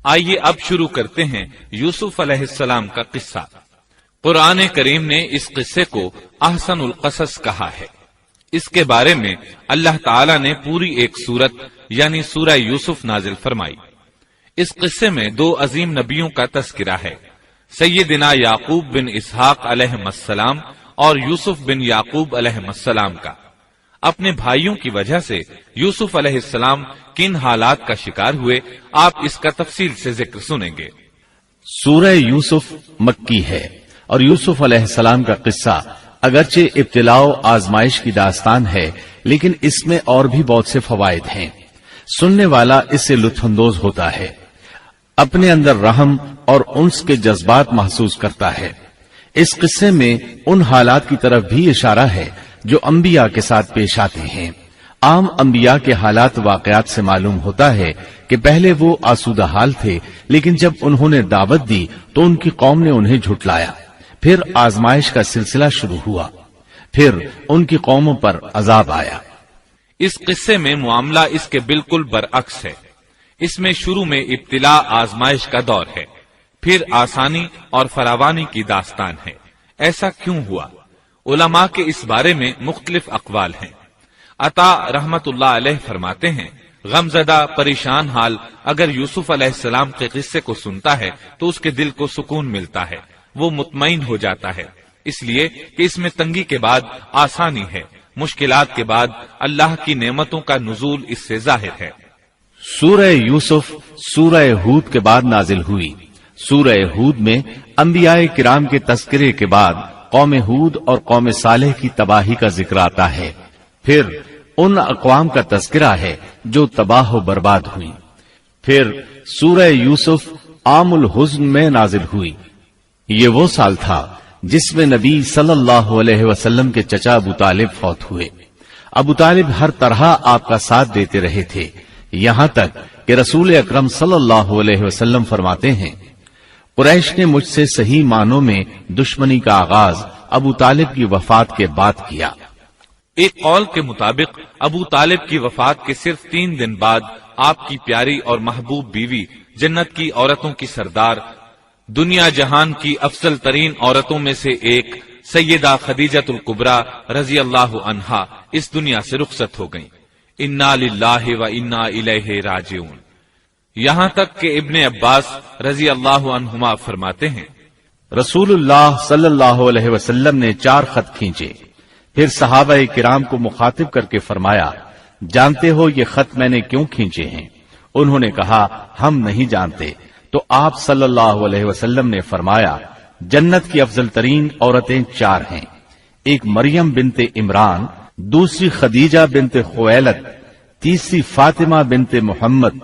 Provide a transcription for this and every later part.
آئیے اب شروع کرتے ہیں یوسف علیہ السلام کا قصہ۔ قرآن کریم نے اس قصے کو احسن القصص کہا ہے۔ اس کے بارے میں اللہ تعالی نے پوری ایک سورت یعنی سورہ یوسف نازل فرمائی۔ اس قصے میں دو عظیم نبیوں کا تذکرہ ہے، سیدنا یعقوب بن اسحاق علیہ السلام اور یوسف بن یعقوب علیہ السلام کا۔ اپنے بھائیوں کی وجہ سے یوسف علیہ السلام کن حالات کا شکار ہوئے، آپ اس کا تفصیل سے ذکر سنیں گے۔ سورہ یوسف مکی ہے اور یوسف علیہ السلام کا قصہ اگرچہ ابتلاء و آزمائش کی داستان ہے، لیکن اس میں اور بھی بہت سے فوائد ہیں۔ سننے والا اس سے لطف اندوز ہوتا ہے، اپنے اندر رحم اور انس کے جذبات محسوس کرتا ہے۔ اس قصے میں ان حالات کی طرف بھی اشارہ ہے جو انبیاء کے ساتھ پیش آتے ہیں۔ عام انبیاء کے حالات واقعات سے معلوم ہوتا ہے کہ پہلے وہ آسودہ حال تھے، لیکن جب انہوں نے دعوت دی تو ان کی قوم نے انہیں جھٹلایا، پھر آزمائش کا سلسلہ شروع ہوا، پھر ان کی قوموں پر عذاب آیا۔ اس قصے میں معاملہ اس کے بالکل برعکس ہے۔ اس میں شروع میں ابتلاء آزمائش کا دور ہے، پھر آسانی اور فراوانی کی داستان ہے۔ ایسا کیوں ہوا؟ علماء کے اس بارے میں مختلف اقوال ہیں۔ عطا رحمت اللہ علیہ فرماتے ہیں، غمزدہ پریشان حال اگر یوسف علیہ السلام کے قصے کو سنتا ہے تو اس کے دل کو سکون ملتا ہے، وہ مطمئن ہو جاتا ہے، اس لیے کہ اس میں تنگی کے بعد آسانی ہے، مشکلات کے بعد اللہ کی نعمتوں کا نزول اس سے ظاہر ہے۔ سورہ یوسف سورہ ہود کے بعد نازل ہوئی۔ سورہ ہود میں انبیاء کرام کے تذکرے کے بعد قوم ہود اور قوم صالح کی تباہی کا ذکر آتا ہے، پھر ان اقوام کا تذکرہ ہے جو تباہ و برباد ہوئی۔ پھر سورہ یوسف عام الحزن میں نازل ہوئی۔ یہ وہ سال تھا جس میں نبی صلی اللہ علیہ وسلم کے چچا ابو طالب فوت ہوئے۔ ابو طالب ہر طرح آپ کا ساتھ دیتے رہے تھے، یہاں تک کہ رسول اکرم صلی اللہ علیہ وسلم فرماتے ہیں، قریش نے مجھ سے صحیح معنوں میں دشمنی کا آغاز ابو طالب کی وفات کے بعد کیا۔ ایک قول کے مطابق ابو طالب کی وفات کے صرف 3 دن بعد آپ کی پیاری اور محبوب بیوی، جنت کی عورتوں کی سردار، دنیا جہان کی افضل ترین عورتوں میں سے ایک سیدہ خدیجۃ الکبریٰ رضی اللہ عنہا اس دنیا سے رخصت ہو گئیں۔ انا للہ و انا الیہ راجعون۔ یہاں تک کہ ابن عباس رضی اللہ عنہما فرماتے ہیں، رسول اللہ صلی اللہ علیہ وسلم نے 4 خط کھینچے، پھر صحابہ کرام کو مخاطب کر کے فرمایا، جانتے ہو یہ خط میں نے کیوں کھینچے ہیں؟ انہوں نے کہا، ہم نہیں جانتے۔ تو آپ صلی اللہ علیہ وسلم نے فرمایا، جنت کی افضل ترین عورتیں 4 ہیں، ایک مریم بنت عمران، دوسری خدیجہ بنت خویلد، تیسری فاطمہ بنت محمد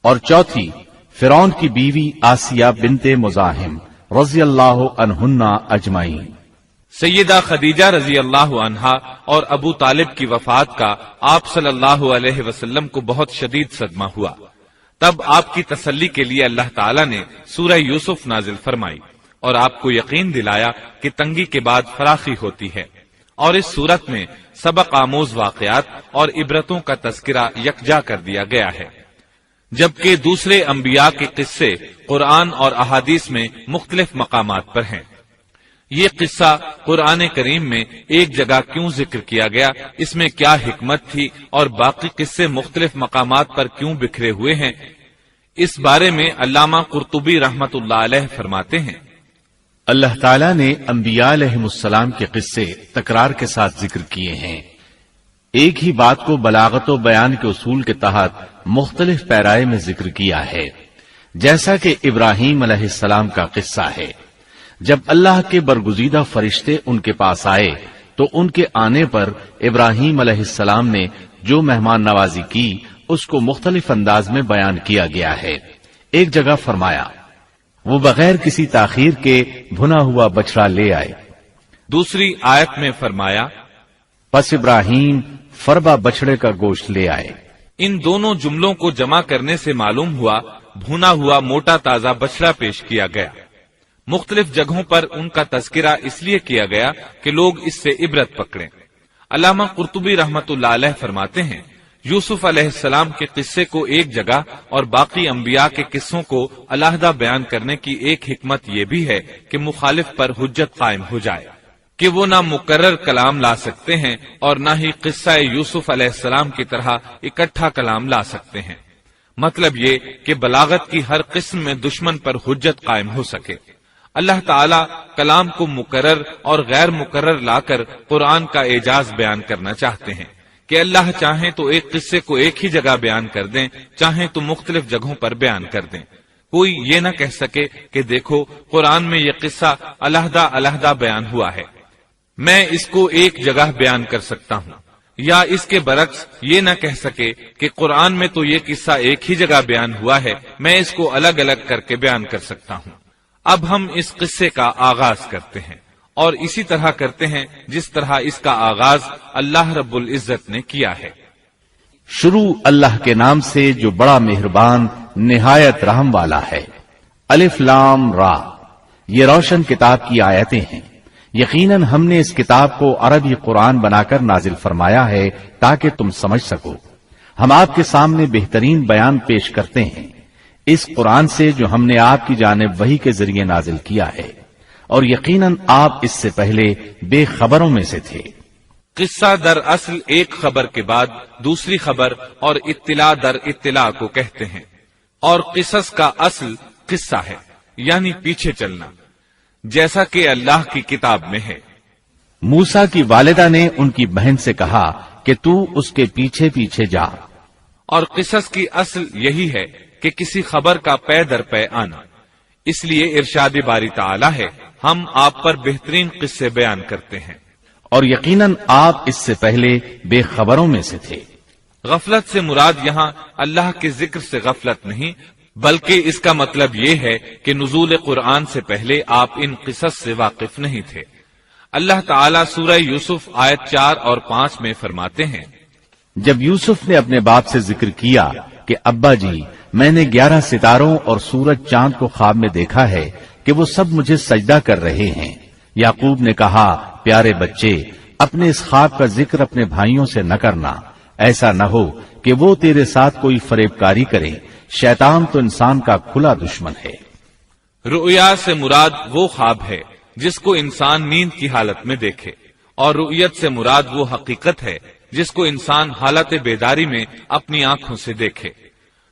اور چوتھی فرعون کی بیوی آسیہ بنت مزاحم رضی اللہ عنہن اجمعین۔ سیدہ خدیجہ رضی اللہ عنہا اور ابو طالب کی وفات کا آپ صلی اللہ علیہ وسلم کو بہت شدید صدمہ ہوا۔ تب آپ کی تسلی کے لیے اللہ تعالیٰ نے سورہ یوسف نازل فرمائی اور آپ کو یقین دلایا کہ تنگی کے بعد فراخی ہوتی ہے، اور اس صورت میں سبق آموز واقعات اور عبرتوں کا تذکرہ یکجا کر دیا گیا ہے، جبکہ دوسرے انبیاء کے قصے قرآن اور احادیث میں مختلف مقامات پر ہیں۔ یہ قصہ قرآن کریم میں ایک جگہ کیوں ذکر کیا گیا، اس میں کیا حکمت تھی، اور باقی قصے مختلف مقامات پر کیوں بکھرے ہوئے ہیں، اس بارے میں علامہ قرطبی رحمت اللہ علیہ فرماتے ہیں، اللہ تعالیٰ نے انبیاء علیہم السلام کے قصے تکرار کے ساتھ ذکر کیے ہیں۔ ایک ہی بات کو بلاغت و بیان کے اصول کے تحت مختلف پیرائے میں ذکر کیا ہے، جیسا کہ ابراہیم علیہ السلام کا قصہ ہے۔ جب اللہ کے برگزیدہ فرشتے ان کے پاس آئے تو ان کے آنے پر ابراہیم علیہ السلام نے جو مہمان نوازی کی اس کو مختلف انداز میں بیان کیا گیا ہے۔ ایک جگہ فرمایا، وہ بغیر کسی تاخیر کے بھنا ہوا بچڑا لے آئے۔ دوسری آیت میں فرمایا، پس ابراہیم فربا بچڑے کا گوشت لے آئے۔ ان دونوں جملوں کو جمع کرنے سے معلوم ہوا بھنا ہوا موٹا تازہ بچڑا پیش کیا گیا۔ مختلف جگہوں پر ان کا تذکرہ اس لیے کیا گیا کہ لوگ اس سے عبرت پکڑیں۔ علامہ قرطبی رحمت اللہ علیہ فرماتے ہیں، یوسف علیہ السلام کے قصے کو ایک جگہ اور باقی انبیاء کے قصوں کو علیحدہ بیان کرنے کی ایک حکمت یہ بھی ہے کہ مخالف پر حجت قائم ہو جائے کہ وہ نہ مکرر کلام لا سکتے ہیں اور نہ ہی قصہ یوسف علیہ السلام کی طرح اکٹھا کلام لا سکتے ہیں۔ مطلب یہ کہ بلاغت کی ہر قسم میں دشمن پر حجت قائم ہو سکے۔ اللہ تعالی کلام کو مکرر اور غیر مکرر لا کر قرآن کا اعجاز بیان کرنا چاہتے ہیں کہ اللہ چاہیں تو ایک قصے کو ایک ہی جگہ بیان کر دیں، چاہیں تو مختلف جگہوں پر بیان کر دیں۔ کوئی یہ نہ کہہ سکے کہ دیکھو قرآن میں یہ قصہ علیحدہ علیحدہ بیان ہوا ہے، میں اس کو ایک جگہ بیان کر سکتا ہوں، یا اس کے برعکس یہ نہ کہہ سکے کہ قرآن میں تو یہ قصہ ایک ہی جگہ بیان ہوا ہے، میں اس کو الگ الگ کر کے بیان کر سکتا ہوں۔ اب ہم اس قصے کا آغاز کرتے ہیں اور اسی طرح کرتے ہیں جس طرح اس کا آغاز اللہ رب العزت نے کیا ہے۔ شروع اللہ کے نام سے جو بڑا مہربان نہایت رحم والا ہے۔ الف لام را، یہ روشن کتاب کی آیتیں ہیں۔ یقیناً ہم نے اس کتاب کو عربی قرآن بنا کر نازل فرمایا ہے تاکہ تم سمجھ سکو۔ ہم آپ کے سامنے بہترین بیان پیش کرتے ہیں اس قرآن سے جو ہم نے آپ کی جانب وحی کے ذریعے نازل کیا ہے، اور یقیناً آپ اس سے پہلے بے خبروں میں سے تھے۔ قصہ در اصل ایک خبر کے بعد دوسری خبر اور اطلاع در اطلاع کو کہتے ہیں، اور قصص کا اصل قصہ ہے یعنی پیچھے چلنا، جیسا کہ اللہ کی کتاب میں ہے۔ موسیٰ کی والدہ نے ان کی بہن سے کہا کہ تو اس کے پیچھے پیچھے جا، اور قصص کی اصل یہی ہے کہ کسی خبر کا پے در پے آنا۔ اس لیے ارشاد باری تعالی ہے، ہم آپ پر بہترین قصے بیان کرتے ہیں، اور یقیناً آپ اس سے پہلے بے خبروں میں سے تھے۔ غفلت سے مراد یہاں اللہ کے ذکر سے غفلت نہیں، بلکہ اس کا مطلب یہ ہے کہ نزول قرآن سے پہلے آپ ان قصص سے واقف نہیں تھے۔ اللہ تعالیٰ سورہ یوسف آیت 4 اور 5 میں فرماتے ہیں، جب یوسف نے اپنے باپ سے ذکر کیا کہ ابا جی، میں نے 11 ستاروں اور سورج چاند کو خواب میں دیکھا ہے کہ وہ سب مجھے سجدہ کر رہے ہیں، یعقوب نے کہا، پیارے بچے، اپنے اس خواب کا ذکر اپنے بھائیوں سے نہ کرنا، ایسا نہ ہو کہ وہ تیرے ساتھ کوئی فریب کاری کرے، شیطان تو انسان کا کھلا دشمن ہے۔ رؤیا سے مراد وہ خواب ہے جس کو انسان نیند کی حالت میں دیکھے، اور رؤیت سے مراد وہ حقیقت ہے جس کو انسان حالت بیداری میں اپنی آنکھوں سے دیکھے۔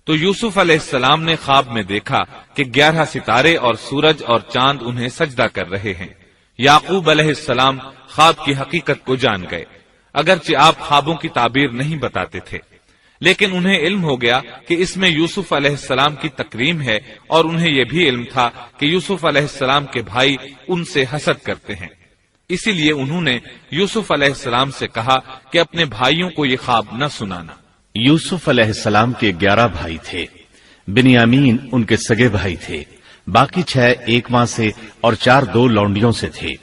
تو یوسف علیہ السلام نے خواب میں دیکھا کہ 11 ستارے اور سورج اور چاند انہیں سجدہ کر رہے ہیں۔ یعقوب علیہ السلام خواب کی حقیقت کو جان گئے، اگرچہ آپ خوابوں کی تعبیر نہیں بتاتے تھے، لیکن انہیں علم ہو گیا کہ اس میں یوسف علیہ السلام کی تکریم ہے، اور انہیں یہ بھی علم تھا کہ یوسف علیہ السلام کے بھائی ان سے حسد کرتے ہیں۔ اسی لیے انہوں نے یوسف علیہ السلام سے کہا کہ اپنے بھائیوں کو یہ خواب نہ سنانا۔ یوسف علیہ السلام کے 11 بھائی تھے، بنیامین ان کے سگے بھائی تھے، باقی 6 ایک ماں سے اور 4 2 لونڈیوں سے تھے۔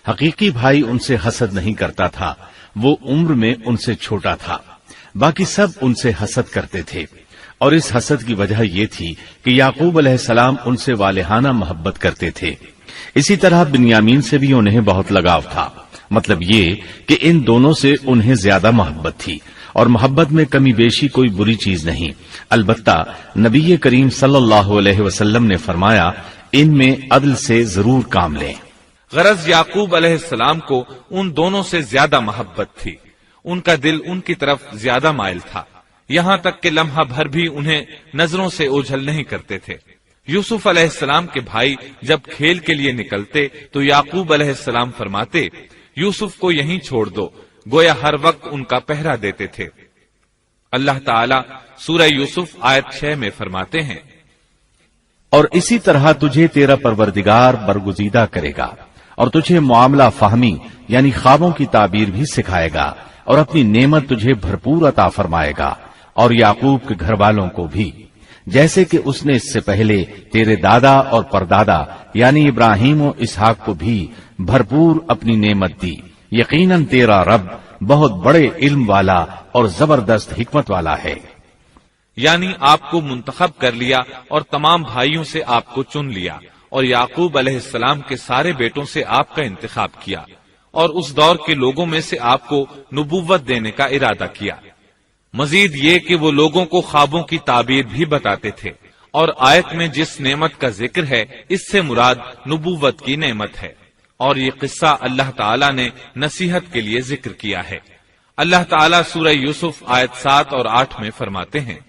حقیقی بھائی ان سے حسد نہیں کرتا تھا، وہ عمر میں ان سے چھوٹا تھا، باقی سب ان سے حسد کرتے تھے، اور اس حسد کی وجہ یہ تھی کہ یعقوب علیہ السلام ان سے والہانہ محبت کرتے تھے۔ اسی طرح بنیامین سے بھی انہیں بہت لگاؤ تھا، مطلب یہ کہ ان دونوں سے انہیں زیادہ محبت تھی، اور محبت میں کمی بیشی کوئی بری چیز نہیں، البتہ نبی کریم صلی اللہ علیہ وسلم نے فرمایا، ان میں عدل سے ضرور کام لیں۔ غرض یعقوب علیہ السلام کو ان دونوں سے زیادہ محبت تھی، ان کا دل ان کی طرف زیادہ مائل تھا، یہاں تک کہ لمحہ بھر بھی انہیں نظروں سے اوجھل نہیں کرتے تھے۔ یوسف علیہ السلام کے بھائی جب کھیل کے لیے نکلتے تو یعقوب علیہ السلام فرماتے، یوسف کو یہیں چھوڑ دو، گویا ہر وقت ان کا پہرا دیتے تھے۔ اللہ تعالی سورہ یوسف آیت 6 میں فرماتے ہیں، اور اسی طرح تجھے تیرا پروردگار برگزیدہ کرے گا، اور تجھے معاملہ فہمی یعنی خوابوں کی تعبیر بھی سکھائے گا، اور اپنی نعمت تجھے بھرپور عطا فرمائے گا، اور یعقوب کے گھر والوں کو بھی، جیسے کہ اس نے اس سے پہلے تیرے دادا اور پردادا یعنی ابراہیم و اسحاق کو بھی بھرپور اپنی نعمت دی۔ یقیناً تیرا رب بہت بڑے علم والا اور زبردست حکمت والا ہے۔ یعنی آپ کو منتخب کر لیا اور تمام بھائیوں سے آپ کو چن لیا، اور یعقوب علیہ السلام کے سارے بیٹوں سے آپ کا انتخاب کیا، اور اس دور کے لوگوں میں سے آپ کو نبوت دینے کا ارادہ کیا۔ مزید یہ کہ وہ لوگوں کو خوابوں کی تعبیر بھی بتاتے تھے، اور آیت میں جس نعمت کا ذکر ہے اس سے مراد نبوت کی نعمت ہے، اور یہ قصہ اللہ تعالیٰ نے نصیحت کے لیے ذکر کیا ہے۔ اللہ تعالیٰ سورہ یوسف آیت 7 اور 8 میں فرماتے ہیں،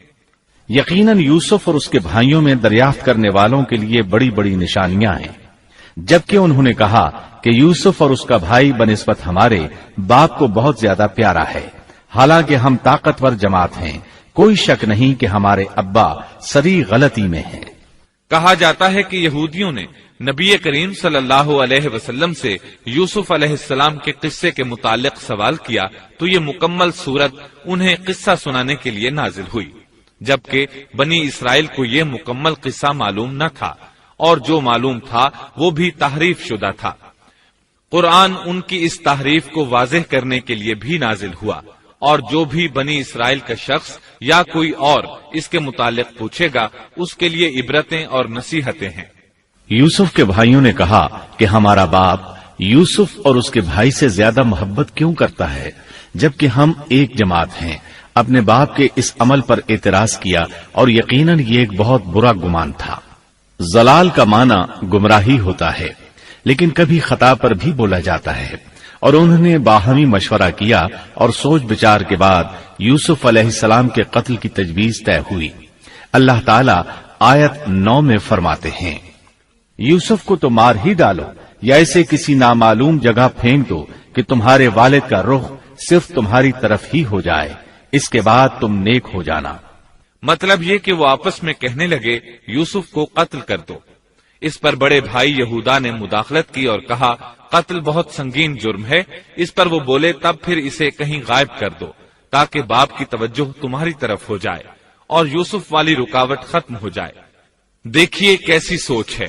یقیناً یوسف اور اس کے بھائیوں میں دریافت کرنے والوں کے لیے بڑی بڑی نشانیاں ہیں، جبکہ انہوں نے کہا کہ یوسف اور اس کا بھائی بنسبت ہمارے باپ کو بہت زیادہ پیارا ہے، حالانکہ ہم طاقتور جماعت ہیں، کوئی شک نہیں کہ ہمارے ابا سری غلطی میں ہیں۔ کہا جاتا ہے کہ یہودیوں نے نبی کریم صلی اللہ علیہ وسلم سے یوسف علیہ السلام کے قصے کے متعلق سوال کیا تو یہ مکمل صورت انہیں قصہ سنانے کے لیے نازل ہوئی، جبکہ بنی اسرائیل کو یہ مکمل قصہ معلوم نہ تھا، اور جو معلوم تھا وہ بھی تحریف شدہ تھا۔ قرآن ان کی اس تحریف کو واضح کرنے کے لیے بھی نازل ہوا، اور جو بھی بنی اسرائیل کا شخص یا کوئی اور اس کے متعلق پوچھے گا اس کے لیے عبرتیں اور نصیحتیں ہیں۔ یوسف کے بھائیوں نے کہا کہ ہمارا باپ یوسف اور اس کے بھائی سے زیادہ محبت کیوں کرتا ہے، جبکہ ہم ایک جماعت ہیں۔ اپنے باپ کے اس عمل پر اعتراض کیا، اور یقیناً یہ ایک بہت برا گمان تھا۔ ضلال کا معنی گمراہی ہوتا ہے، لیکن کبھی خطا پر بھی بولا جاتا ہے، اور انہوں نے باہمی مشورہ کیا اور سوچ بچار کے بعد یوسف علیہ السلام کے قتل کی تجویز طے ہوئی۔ اللہ تعالیٰ آیت 9 میں فرماتے ہیں، یوسف کو تو مار ہی ڈالو یا اسے کسی نامعلوم جگہ پھینک دو کہ تمہارے والد کا رخ صرف تمہاری طرف ہی ہو جائے، اس کے بعد تم نیک ہو جانا۔ مطلب یہ کہ وہ آپس میں کہنے لگے یوسف کو قتل کر دو۔ اس پر بڑے بھائی یہودا نے مداخلت کی اور کہا قتل بہت سنگین جرم ہے، اس پر وہ بولے تب پھر اسے کہیں غائب کر دو تاکہ باپ کی توجہ تمہاری طرف ہو جائے اور یوسف والی رکاوٹ ختم ہو جائے۔ دیکھیے کیسی سوچ ہے،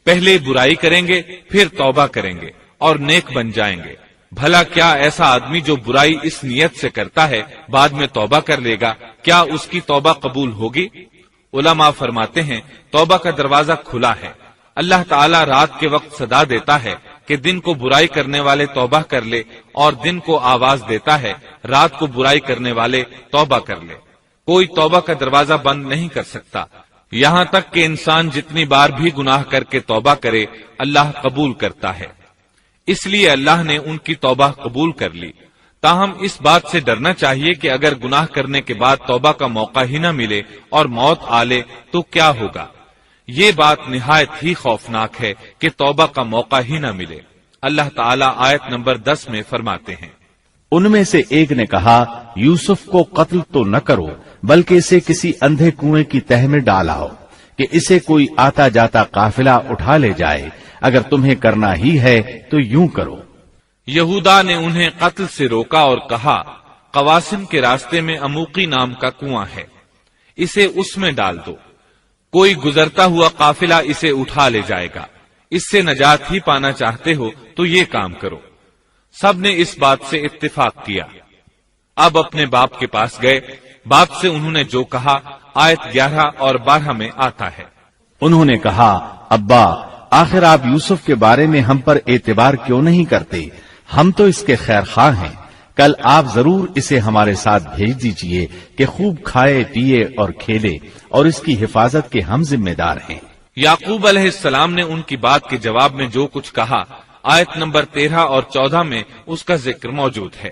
پہلے برائی کریں گے پھر توبہ کریں گے اور نیک بن جائیں گے۔ بھلا کیا ایسا آدمی جو برائی اس نیت سے کرتا ہے بعد میں توبہ کر لے گا، کیا اس کی توبہ قبول ہوگی؟ علماء فرماتے ہیں توبہ کا دروازہ کھلا ہے۔ اللہ تعالیٰ رات کے وقت صدا دیتا ہے کہ دن کو برائی کرنے والے توبہ کر لے، اور دن کو آواز دیتا ہے رات کو برائی کرنے والے توبہ کر لے۔ کوئی توبہ کا دروازہ بند نہیں کر سکتا، یہاں تک کہ انسان جتنی بار بھی گناہ کر کے توبہ کرے اللہ قبول کرتا ہے۔ اس لیے اللہ نے ان کی توبہ قبول کر لی۔ تاہم اس بات سے ڈرنا چاہیے کہ اگر گناہ کرنے کے بعد توبہ کا موقع ہی نہ ملے اور موت آ لے تو کیا ہوگا؟ یہ بات نہایت ہی خوفناک ہے کہ توبہ کا موقع ہی نہ ملے۔ اللہ تعالیٰ آیت نمبر 10 میں فرماتے ہیں، ان میں سے ایک نے کہا یوسف کو قتل تو نہ کرو بلکہ اسے کسی اندھے کنویں کی تہ میں ڈالاؤ کہ اسے کوئی آتا جاتا قافلہ اٹھا لے جائے، اگر تمہیں کرنا ہی ہے تو یوں کرو۔ یہودا نے انہیں قتل سے روکا اور کہا قواسم کے راستے میں اموقی نام کا کنواں ہے، اسے اس میں ڈال دو، کوئی گزرتا ہوا قافلہ اسے اٹھا لے جائے گا، اس سے نجات ہی پانا چاہتے ہو تو یہ کام کرو۔ سب نے اس بات سے اتفاق کیا۔ اب اپنے باپ کے پاس گئے، باپ سے انہوں نے جو کہا آیت 11 اور 12 میں آتا ہے، انہوں نے کہا ابا آخر آپ یوسف کے بارے میں ہم پر اعتبار کیوں نہیں کرتے؟ ہم تو اس کے خیر خواہ ہیں، کل آپ ضرور اسے ہمارے ساتھ بھیج دیجئے کہ خوب کھائے پیے اور کھیلے، اور اس کی حفاظت کے ہم ذمہ دار ہیں۔ یعقوب علیہ السلام نے ان کی بات کے جواب میں جو کچھ کہا آیت نمبر 13 اور 14 میں اس کا ذکر موجود ہے۔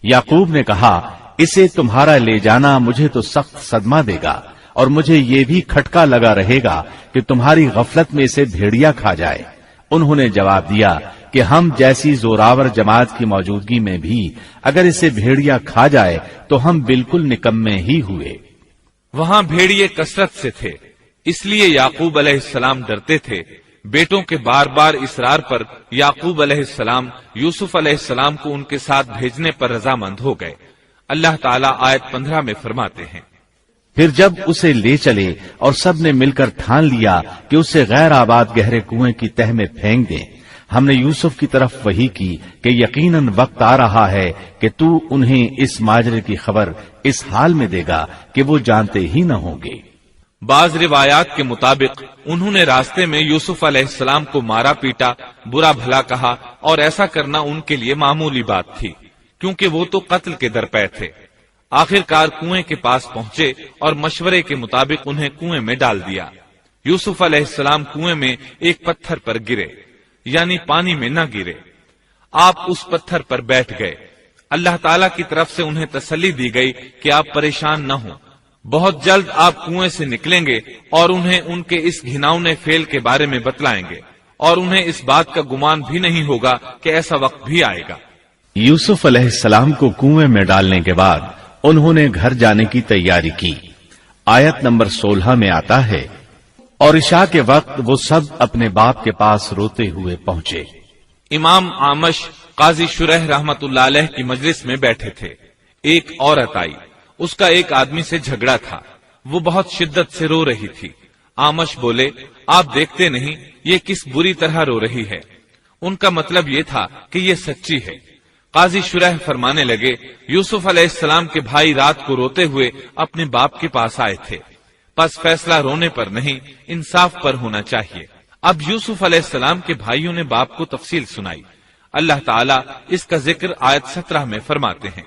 یعقوب نے کہا اسے تمہارا لے جانا مجھے تو سخت صدمہ دے گا، اور مجھے یہ بھی کھٹکا لگا رہے گا کہ تمہاری غفلت میں اسے بھیڑیا کھا جائے۔ انہوں نے جواب دیا کہ ہم جیسی زوراور جماعت کی موجودگی میں بھی اگر اسے بھیڑیا کھا جائے تو ہم بالکل نکمے ہی ہوئے۔ وہاں بھیڑیے کثرت سے تھے، اس لیے یعقوب علیہ السلام ڈرتے تھے۔ بیٹوں کے بار بار اصرار پر یعقوب علیہ السلام یوسف علیہ السلام کو ان کے ساتھ بھیجنے پر رضامند ہو گئے۔ اللہ تعالیٰ آیت 15 میں فرماتے ہیں، پھر جب اسے لے چلے اور سب نے مل کر ٹھان لیا کہ اسے غیر آباد گہرے کنویں کی تہ میں پھینک دیں، ہم نے یوسف کی طرف وحی کی کہ یقیناً وقت آ رہا ہے کہ تو انہیں اس ماجرے کی خبر اس حال میں دے گا کہ وہ جانتے ہی نہ ہوں گے۔ بعض روایات کے مطابق انہوں نے راستے میں یوسف علیہ السلام کو مارا پیٹا، برا بھلا کہا، اور ایسا کرنا ان کے لیے معمولی بات تھی کیونکہ وہ تو قتل کے درپے تھے۔ آخر کار کنویں کے پاس پہنچے اور مشورے کے مطابق انہیں کنویں میں ڈال دیا۔ یوسف علیہ السلام کنویں میں ایک پتھر پر گرے، یعنی پانی میں نہ گرے۔ آپ اس پتھر پر بیٹھ گئے۔ اللہ تعالیٰ کی طرف سے انہیں تسلی دی گئی کہ آپ پریشان نہ ہوں، بہت جلد آپ کنویں سے نکلیں گے اور انہیں ان کے اس گھناؤنے فعل کے بارے میں بتلائیں گے، اور انہیں اس بات کا گمان بھی نہیں ہوگا کہ ایسا وقت بھی آئے گا۔ یوسف علیہ السلام کو کنویں میں ڈالنے کے بعد انہوں نے گھر جانے کی تیاری کی۔ آیت نمبر 16 میں آتا ہے، اور عشاء کے وقت وہ سب اپنے باپ کے پاس روتے ہوئے پہنچے۔ امام عامش قاضی شرح رحمت اللہ علیہ کی مجلس میں بیٹھے تھے۔ ایک عورت آئی، اس کا ایک آدمی سے جھگڑا تھا، وہ بہت شدت سے رو رہی تھی۔ عامش بولے، آپ دیکھتے نہیں یہ کس بری طرح رو رہی ہے؟ ان کا مطلب یہ تھا کہ یہ سچی ہے۔ قاضی شرح فرمانے لگے، یوسف علیہ السلام کے بھائی رات کو روتے ہوئے اپنے باپ کے پاس آئے تھے، پس فیصلہ رونے پر نہیں انصاف پر ہونا چاہیے۔ اب یوسف علیہ السلام کے بھائیوں نے باپ کو تفصیل سنائی۔ اللہ تعالیٰ اس کا ذکر آیت 17 میں فرماتے ہیں،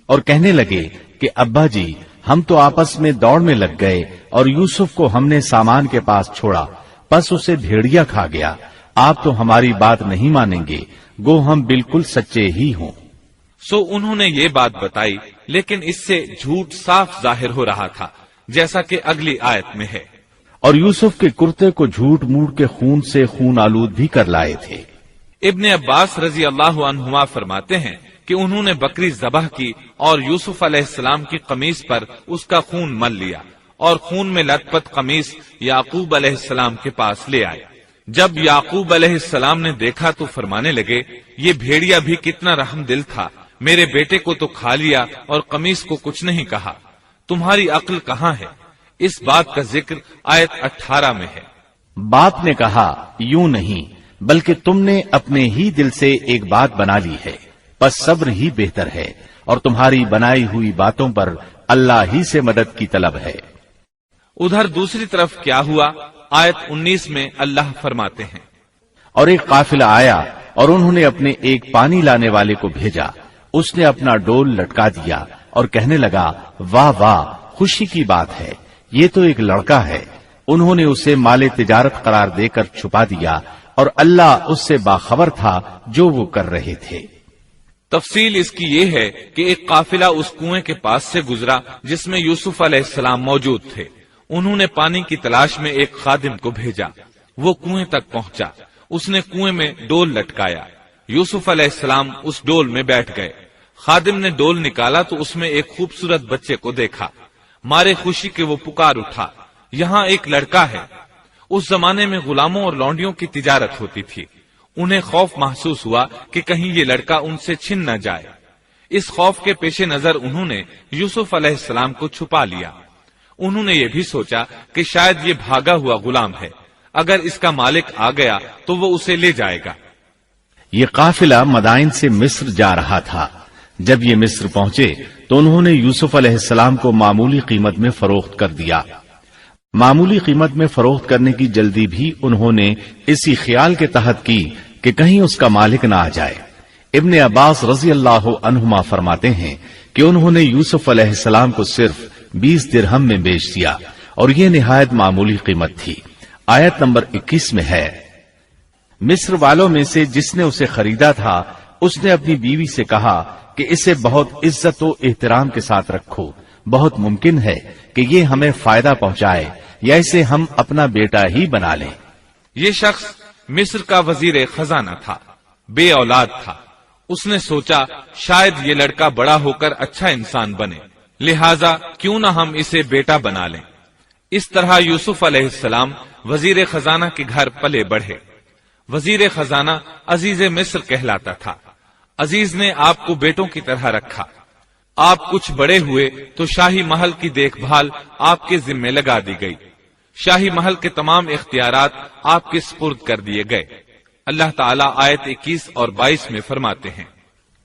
اور کہنے لگے کہ ابا جی، ہم تو آپس میں دوڑ میں لگ گئے اور یوسف کو ہم نے سامان کے پاس چھوڑا، پس اسے بھیڑیا کھا گیا۔ آپ تو ہماری بات نہیں مانیں گے، گو ہم بالکل سچے ہی ہوں۔ سو انہوں نے یہ بات بتائی، لیکن اس سے جھوٹ صاف ظاہر ہو رہا تھا، جیسا کہ اگلی آیت میں ہے۔ اور یوسف کے کرتے کو جھوٹ موڑ کے خون سے خون آلود بھی کر لائے تھے۔ ابن عباس رضی اللہ عنہما فرماتے ہیں کہ انہوں نے بکری ذبح کی اور یوسف علیہ السلام کی قمیص پر اس کا خون مل لیا، اور خون میں لت پت قمیص یعقوب علیہ السلام کے پاس لے آئے۔ جب یعقوب علیہ السلام نے دیکھا تو فرمانے لگے، یہ بھیڑیا بھی کتنا رحم دل تھا، میرے بیٹے کو تو کھا لیا اور قمیص کو کچھ نہیں کہا، تمہاری عقل کہاں ہے؟ اس بات کا ذکر آیت 18 میں ہے۔ باپ نے کہا، یوں نہیں، بلکہ تم نے اپنے ہی دل سے ایک بات بنا لی ہے، بس صبر ہی بہتر ہے، اور تمہاری بنائی ہوئی باتوں پر اللہ ہی سے مدد کی طلب ہے۔ ادھر دوسری طرف کیا ہوا؟ آیت 19 میں اللہ فرماتے ہیں، اور ایک قافلہ آیا اور انہوں نے اپنے ایک پانی لانے والے کو بھیجا، اس نے اپنا ڈول لٹکا دیا اور کہنے لگا، واہ واہ، خوشی کی بات ہے، یہ تو ایک لڑکا ہے۔ انہوں نے اسے مال تجارت قرار دے کر چھپا دیا، اور اللہ اس سے باخبر تھا جو وہ کر رہے تھے۔ تفصیل اس کی یہ ہے کہ ایک قافلہ اس کنویں کے پاس سے گزرا جس میں یوسف علیہ السلام موجود تھے۔ انہوں نے پانی کی تلاش میں ایک خادم کو بھیجا، وہ کنویں تک پہنچا، اس نے کنویں میں ڈول لٹکایا، یوسف علیہ السلام اس ڈول میں بیٹھ گئے۔ خادم نے ڈول نکالا تو اس میں ایک خوبصورت بچے کو دیکھا، مارے خوشی کے وہ پکار اٹھا، یہاں ایک لڑکا ہے۔ اس زمانے میں غلاموں اور لونڈیوں کی تجارت ہوتی تھی، انہیں خوف محسوس ہوا کہ کہیں یہ لڑکا ان سے چھن نہ جائے۔ اس خوف کے پیش نظر انہوں نے یوسف علیہ السلام کو چھپا لیا۔ انہوں نے یہ بھی سوچا کہ شاید یہ بھاگا ہوا غلام ہے، اگر اس کا مالک آ گیا تو وہ اسے لے جائے گا۔ یہ قافلہ مدائن سے مصر جا رہا تھا۔ جب یہ مصر پہنچے تو انہوں نے یوسف علیہ السلام کو معمولی قیمت میں فروخت کر دیا۔ معمولی قیمت میں فروخت کرنے کی جلدی بھی انہوں نے اسی خیال کے تحت کی کہ کہیں اس کا مالک نہ آ جائے۔ ابن عباس رضی اللہ عنہما فرماتے ہیں کہ انہوں نے یوسف علیہ السلام کو صرف 20 درہم میں بیچ دیا، اور یہ نہایت معمولی قیمت تھی۔ آیت نمبر 21 میں ہے، مصر والوں میں سے جس نے اسے خریدا تھا اس نے اپنی بیوی سے کہا کہ اسے بہت عزت و احترام کے ساتھ رکھو، بہت ممکن ہے کہ یہ ہمیں فائدہ پہنچائے یا اسے ہم اپنا بیٹا ہی بنا لیں۔ یہ شخص مصر کا وزیر خزانہ تھا، بے اولاد تھا۔ اس نے سوچا شاید یہ لڑکا بڑا ہو کر اچھا انسان بنے، لہذا کیوں نہ ہم اسے بیٹا بنا لیں۔ اس طرح یوسف علیہ السلام وزیر خزانہ کے گھر پلے بڑھے۔ وزیر خزانہ عزیز مصر کہلاتا تھا۔ عزیز نے آپ کو بیٹوں کی طرح رکھا۔ آپ کچھ بڑے ہوئے تو شاہی محل کی دیکھ بھال آپ کے ذمے لگا دی گئی۔ شاہی محل کے تمام اختیارات آپ کے سپرد کر دیے گئے۔ اللہ تعالیٰ آیت 21 اور 22 میں فرماتے ہیں،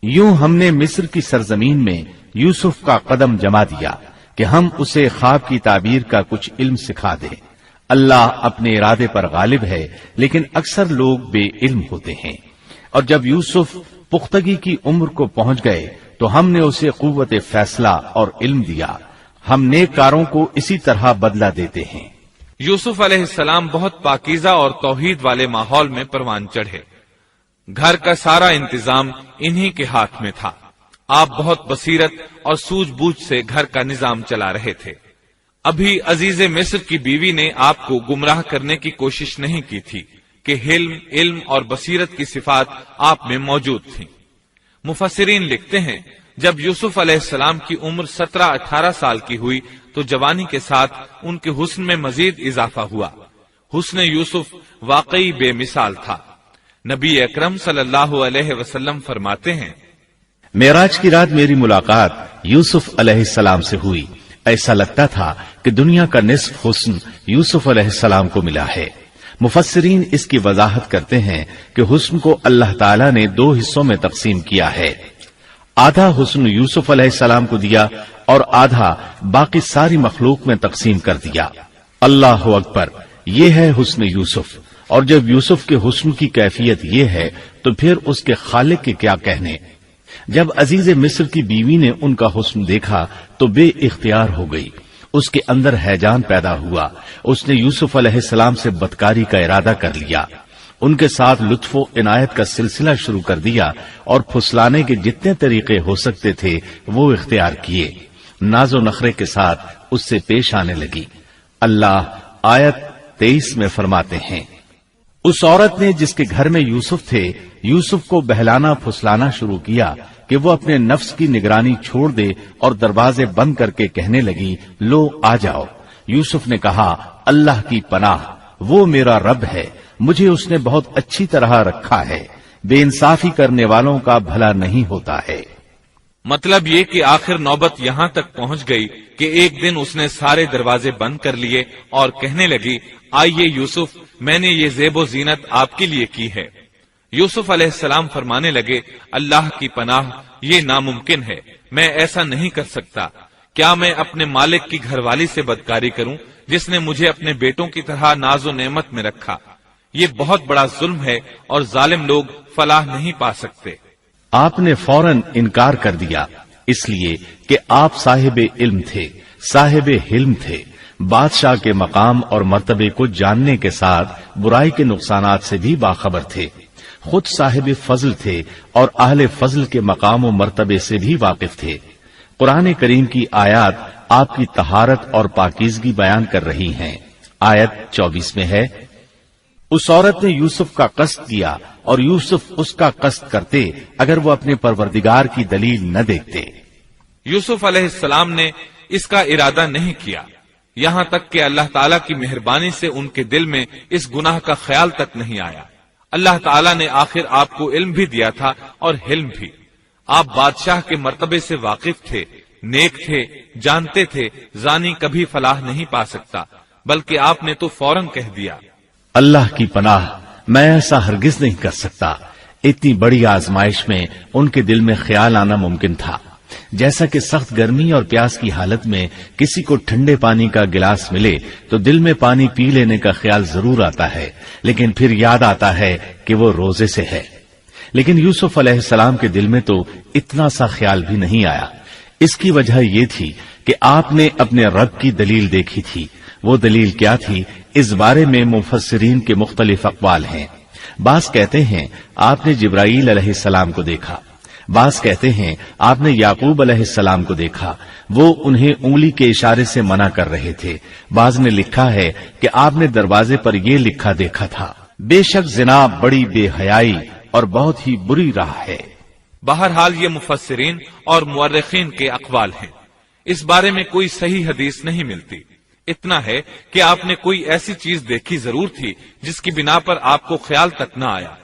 یوں ہم نے مصر کی سرزمین میں یوسف کا قدم جما دیا کہ ہم اسے خواب کی تعبیر کا کچھ علم سکھا دیں۔ اللہ اپنے ارادے پر غالب ہے، لیکن اکثر لوگ بے علم ہوتے ہیں۔ اور جب یوسف پختگی کی عمر کو پہنچ گئے تو ہم نے اسے قوت فیصلہ اور علم دیا. ہم نیک کاروں کو اسی طرح بدلہ دیتے ہیں. یوسف علیہ السلام بہت پاکیزہ اور توحید والے ماحول میں پروان چڑھے. گھر کا سارا انتظام انہی کے ہاتھ میں تھا. آپ بہت بصیرت اور سوجھ بوجھ سے گھر کا نظام چلا رہے تھے. ابھی عزیز مصر کی بیوی نے آپ کو گمراہ کرنے کی کوشش نہیں کی تھی کہ حلم، علم اور بصیرت کی صفات آپ میں موجود تھیں. مفسرین لکھتے ہیں جب یوسف علیہ السلام کی عمر 17-18 سال کی ہوئی تو جوانی کے ساتھ ان کے حسن میں مزید اضافہ ہوا. حسن یوسف واقعی بے مثال تھا. نبی اکرم صلی اللہ علیہ وسلم فرماتے ہیں، معراج کی رات میری ملاقات یوسف علیہ السلام سے ہوئی. ایسا لگتا تھا کہ دنیا کا نصف حسن یوسف علیہ السلام کو ملا ہے. مفسرین اس کی وضاحت کرتے ہیں کہ حسن کو اللہ تعالیٰ نے 2 حصوں میں تقسیم کیا ہے. آدھا حسن یوسف علیہ السلام کو دیا اور آدھا باقی ساری مخلوق میں تقسیم کر دیا. اللہ اکبر، یہ ہے حسن یوسف. اور جب یوسف کے حسن کی کیفیت یہ ہے تو پھر اس کے خالق کے کیا کہنے. جب عزیز مصر کی بیوی نے ان کا حسن دیکھا تو بے اختیار ہو گئی. اس کے اندر ہیجان پیدا ہوا. اس نے یوسف علیہ السلام سے بدکاری کا ارادہ کر لیا. ان کے ساتھ لطف و عنایت کا سلسلہ شروع کر دیا اور پھسلانے کے جتنے طریقے ہو سکتے تھے وہ اختیار کیے. ناز و نخرے کے ساتھ اس سے پیش آنے لگی. اللہ آیت 23 میں فرماتے ہیں، اس عورت نے جس کے گھر میں یوسف تھے یوسف کو بہلانا پھسلانا شروع کیا کہ وہ اپنے نفس کی نگرانی چھوڑ دے اور دروازے بند کر کے کہنے لگی، لو آ جاؤ. یوسف نے کہا، اللہ کی پناہ، وہ میرا رب ہے، مجھے اس نے بہت اچھی طرح رکھا ہے. بے انصافی کرنے والوں کا بھلا نہیں ہوتا ہے. مطلب یہ کہ آخر نوبت یہاں تک پہنچ گئی کہ ایک دن اس نے سارے دروازے بند کر لیے اور کہنے لگی، آئیے یوسف، میں نے یہ زیب و زینت آپ کے لیے کی ہے. یوسف علیہ السلام فرمانے لگے، اللہ کی پناہ، یہ ناممکن ہے، میں ایسا نہیں کر سکتا. کیا میں اپنے مالک کی گھر والی سے بدکاری کروں جس نے مجھے اپنے بیٹوں کی طرح ناز و نعمت میں رکھا؟ یہ بہت بڑا ظلم ہے اور ظالم لوگ فلاح نہیں پا سکتے. آپ نے فوراً انکار کر دیا، اس لیے کہ آپ صاحب علم تھے، صاحب حلم تھے. بادشاہ کے مقام اور مرتبے کو جاننے کے ساتھ برائی کے نقصانات سے بھی باخبر تھے. خود صاحب فضل تھے اور اہل فضل کے مقام و مرتبے سے بھی واقف تھے. قرآن کریم کی آیات آپ کی طہارت اور پاکیزگی بیان کر رہی ہیں. آیت 24 میں ہے، اس عورت نے یوسف کا قصد کیا اور یوسف اس کا قصد کرتے اگر وہ اپنے پروردگار کی دلیل نہ دیکھتے. یوسف علیہ السلام نے اس کا ارادہ نہیں کیا، یہاں تک کہ اللہ تعالیٰ کی مہربانی سے ان کے دل میں اس گناہ کا خیال تک نہیں آیا. اللہ تعالیٰ نے آخر آپ کو علم بھی دیا تھا اور حلم بھی. آپ بادشاہ کے مرتبے سے واقف تھے، نیک تھے، جانتے تھے زانی کبھی فلاح نہیں پا سکتا، بلکہ آپ نے تو فوراً کہہ دیا، اللہ کی پناہ، میں ایسا ہرگز نہیں کر سکتا. اتنی بڑی آزمائش میں ان کے دل میں خیال آنا ممکن تھا. جیسا کہ سخت گرمی اور پیاس کی حالت میں کسی کو ٹھنڈے پانی کا گلاس ملے تو دل میں پانی پی لینے کا خیال ضرور آتا ہے، لیکن پھر یاد آتا ہے کہ وہ روزے سے ہے. لیکن یوسف علیہ السلام کے دل میں تو اتنا سا خیال بھی نہیں آیا. اس کی وجہ یہ تھی کہ آپ نے اپنے رب کی دلیل دیکھی تھی. وہ دلیل کیا تھی، اس بارے میں مفسرین کے مختلف اقوال ہیں. بعض کہتے ہیں آپ نے جبرائیل علیہ السلام کو دیکھا، بعض کہتے ہیں آپ نے یعقوب علیہ السلام کو دیکھا، وہ انہیں انگلی کے اشارے سے منع کر رہے تھے. بعض نے لکھا ہے کہ آپ نے دروازے پر یہ لکھا دیکھا تھا، بے شک زنا بڑی بے حیائی اور بہت ہی بری راہ ہے. بہرحال یہ مفسرین اور مورخین کے اقوال ہیں. اس بارے میں کوئی صحیح حدیث نہیں ملتی. اتنا ہے کہ آپ نے کوئی ایسی چیز دیکھی ضرور تھی جس کی بنا پر آپ کو خیال تک نہ آیا،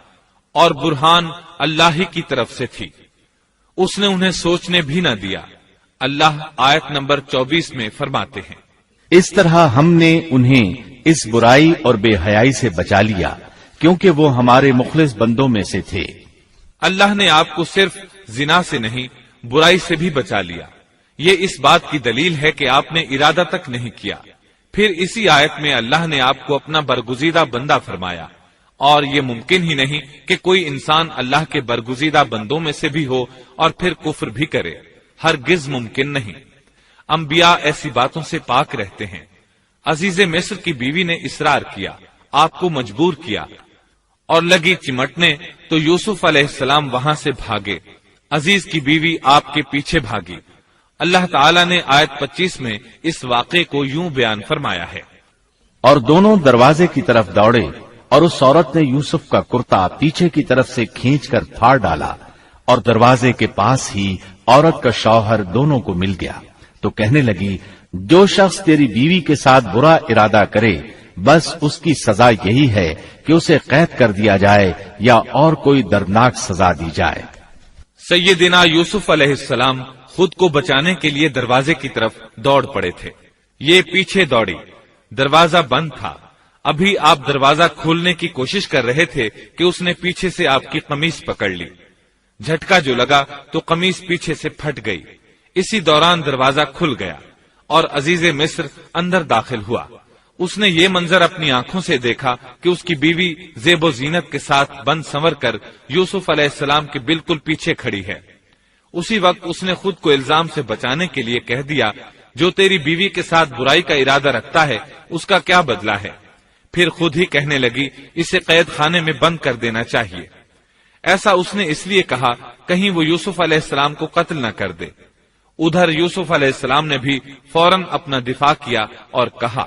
اور برہان اللہ ہی کی طرف سے تھی. اس نے انہیں سوچنے بھی نہ دیا. اللہ آیت نمبر 24 میں فرماتے ہیں، اس طرح ہم نے انہیں اس برائی اور بے حیائی سے بچا لیا کیونکہ وہ ہمارے مخلص بندوں میں سے تھے. اللہ نے آپ کو صرف زنا سے نہیں برائی سے بھی بچا لیا. یہ اس بات کی دلیل ہے کہ آپ نے ارادہ تک نہیں کیا. پھر اسی آیت میں اللہ نے آپ کو اپنا برگزیدہ بندہ فرمایا اور یہ ممکن ہی نہیں کہ کوئی انسان اللہ کے برگزیدہ بندوں میں سے بھی ہو اور پھر کفر بھی کرے، ہرگز ممکن نہیں۔ انبیاء ایسی باتوں سے پاک رہتے ہیں۔ عزیز مصر کی بیوی نے اصرار کیا، آپ کو مجبور کیا اور لگی چمٹنے تو یوسف علیہ السلام وہاں سے بھاگے۔ عزیز کی بیوی آپ کے پیچھے بھاگی۔ اللہ تعالیٰ نے آیت 25 میں اس واقعے کو یوں بیان فرمایا ہے، اور دونوں دروازے کی طرف دوڑے اور اس عورت نے یوسف کا کرتا پیچھے کی طرف سے کھینچ کر پھاڑ ڈالا، اور دروازے کے پاس ہی عورت کا شوہر دونوں کو مل گیا تو کہنے لگی، جو شخص تیری بیوی کے ساتھ برا ارادہ کرے بس اس کی سزا یہی ہے کہ اسے قید کر دیا جائے یا اور کوئی دردناک سزا دی جائے۔ سیدنا یوسف علیہ السلام خود کو بچانے کے لیے دروازے کی طرف دوڑ پڑے تھے، یہ پیچھے دوڑی، دروازہ بند تھا۔ ابھی آپ دروازہ کھولنے کی کوشش کر رہے تھے کہ اس نے پیچھے سے آپ کی قمیص پکڑ لی، جھٹکا جو لگا تو قمیص پیچھے سے پھٹ گئی۔ اسی دوران دروازہ کھل گیا اور عزیز مصر اندر داخل ہوا۔ اس نے یہ منظر اپنی آنکھوں سے دیکھا کہ اس کی بیوی زیب و زینت کے ساتھ بند سنور کر یوسف علیہ السلام کے بالکل پیچھے کھڑی ہے۔ اسی وقت اس نے خود کو الزام سے بچانے کے لیے کہہ دیا، جو تیری بیوی کے ساتھ برائی کا ارادہ رکھتا ہے اس کا کیا بدلہ ہے؟ پھر خود ہی کہنے لگی، اسے قید خانے میں بند کر دینا چاہیے۔ ایسا اس نے اس لیے کہا کہیں وہ یوسف علیہ السلام کو قتل نہ کر دے۔ ادھر یوسف علیہ السلام نے بھی فوراً اپنا دفاع کیا اور کہا،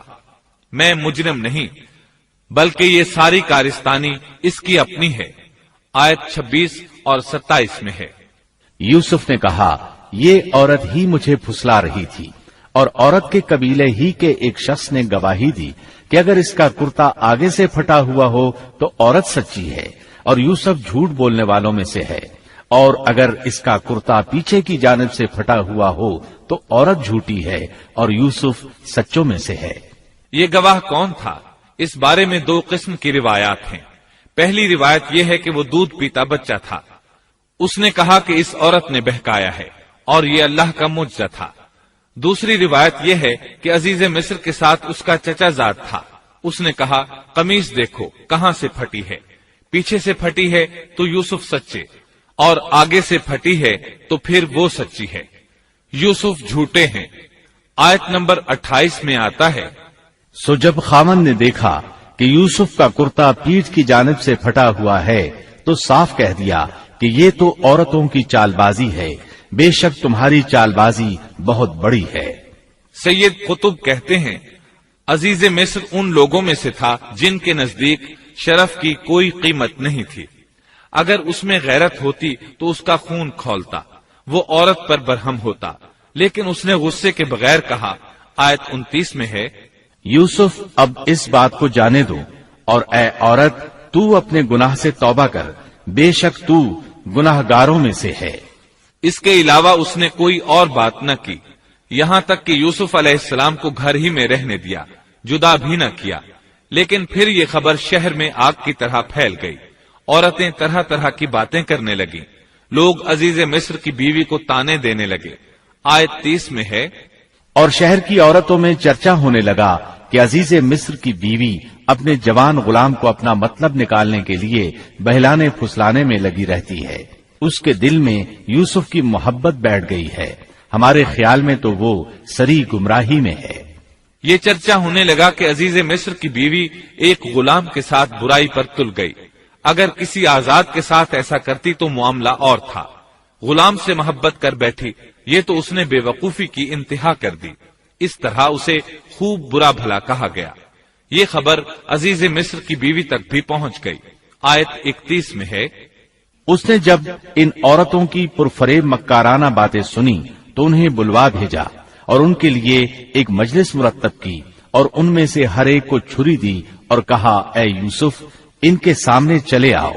میں مجرم نہیں بلکہ یہ ساری کارستانی اس کی اپنی ہے۔ آیت 26 اور 27 میں ہے۔ یوسف نے کہا، یہ عورت ہی مجھے پھسلا رہی تھی، اور عورت کے قبیلے ہی کے ایک شخص نے گواہی دی کہ اگر اس کا کرتا آگے سے پھٹا ہوا ہو تو عورت سچی ہے اور یوسف جھوٹ بولنے والوں میں سے ہے، اور اگر اس کا کرتا پیچھے کی جانب سے پھٹا ہوا ہو تو عورت جھوٹی ہے اور یوسف سچوں میں سے ہے۔ یہ گواہ کون تھا؟ اس بارے میں دو قسم کی روایات ہیں۔ پہلی روایت یہ ہے کہ وہ دودھ پیتا بچہ تھا، اس نے کہا کہ اس عورت نے بہکایا ہے اور یہ اللہ کا معجزہ تھا۔ دوسری روایت یہ ہے کہ عزیز مصر کے ساتھ اس کا چچا زاد تھا، اس نے کہا، قمیص دیکھو کہاں سے پھٹی ہے، پیچھے سے پھٹی ہے تو یوسف سچے، اور آگے سے پھٹی ہے تو پھر وہ سچی ہے، یوسف جھوٹے ہیں۔ آیت نمبر 28 میں آتا ہے، سو جب خاوند نے دیکھا کہ یوسف کا کرتا پیٹھ کی جانب سے پھٹا ہوا ہے تو صاف کہہ دیا کہ یہ تو عورتوں کی چال بازی ہے، بے شک تمہاری چال بازی بہت بڑی ہے۔ سید قطب کہتے ہیں، عزیز مصر ان لوگوں میں سے تھا جن کے نزدیک شرف کی کوئی قیمت نہیں تھی، اگر اس میں غیرت ہوتی تو اس کا خون کھولتا، وہ عورت پر برہم ہوتا، لیکن اس نے غصے کے بغیر کہا۔ آیت 29 میں ہے، یوسف اب اس بات کو جانے دو، اور اے عورت تو اپنے گناہ سے توبہ کر، بے شک تو گناہ گاروں میں سے ہے۔ اس کے علاوہ اس نے کوئی اور بات نہ کی، یہاں تک کہ یوسف علیہ السلام کو گھر ہی میں رہنے دیا، جدا بھی نہ کیا۔ لیکن پھر یہ خبر شہر میں آگ کی طرح پھیل گئی، عورتیں طرح طرح کی باتیں کرنے لگیں، لوگ عزیز مصر کی بیوی کو تانے دینے لگے۔ آیت 30 میں ہے، اور شہر کی عورتوں میں چرچا ہونے لگا کہ عزیز مصر کی بیوی اپنے جوان غلام کو اپنا مطلب نکالنے کے لیے بہلانے پھسلانے میں لگی رہتی ہے، اس کے دل میں یوسف کی محبت بیٹھ گئی ہے، ہمارے خیال میں تو وہ سری گمراہی میں ہے۔ یہ چرچا ہونے لگا کہ عزیز مصر کی بیوی ایک غلام کے ساتھ برائی پر تل گئی، اگر کسی آزاد کے ساتھ ایسا کرتی تو معاملہ اور تھا، غلام سے محبت کر بیٹھی، یہ تو اس نے بے وقوفی کی انتہا کر دی، اس طرح اسے خوب برا بھلا کہا گیا۔ یہ خبر عزیز مصر کی بیوی تک بھی پہنچ گئی۔ آیت 31 میں ہے، اس نے جب ان عورتوں کی پرفریب مکارانہ باتیں سنی تو انہیں بلوا بھیجا اور ان کے لیے ایک مجلس مرتب کی، اور ان میں سے ہر ایک کو چھری دی اور کہا، اے یوسف ان کے سامنے چلے آؤ۔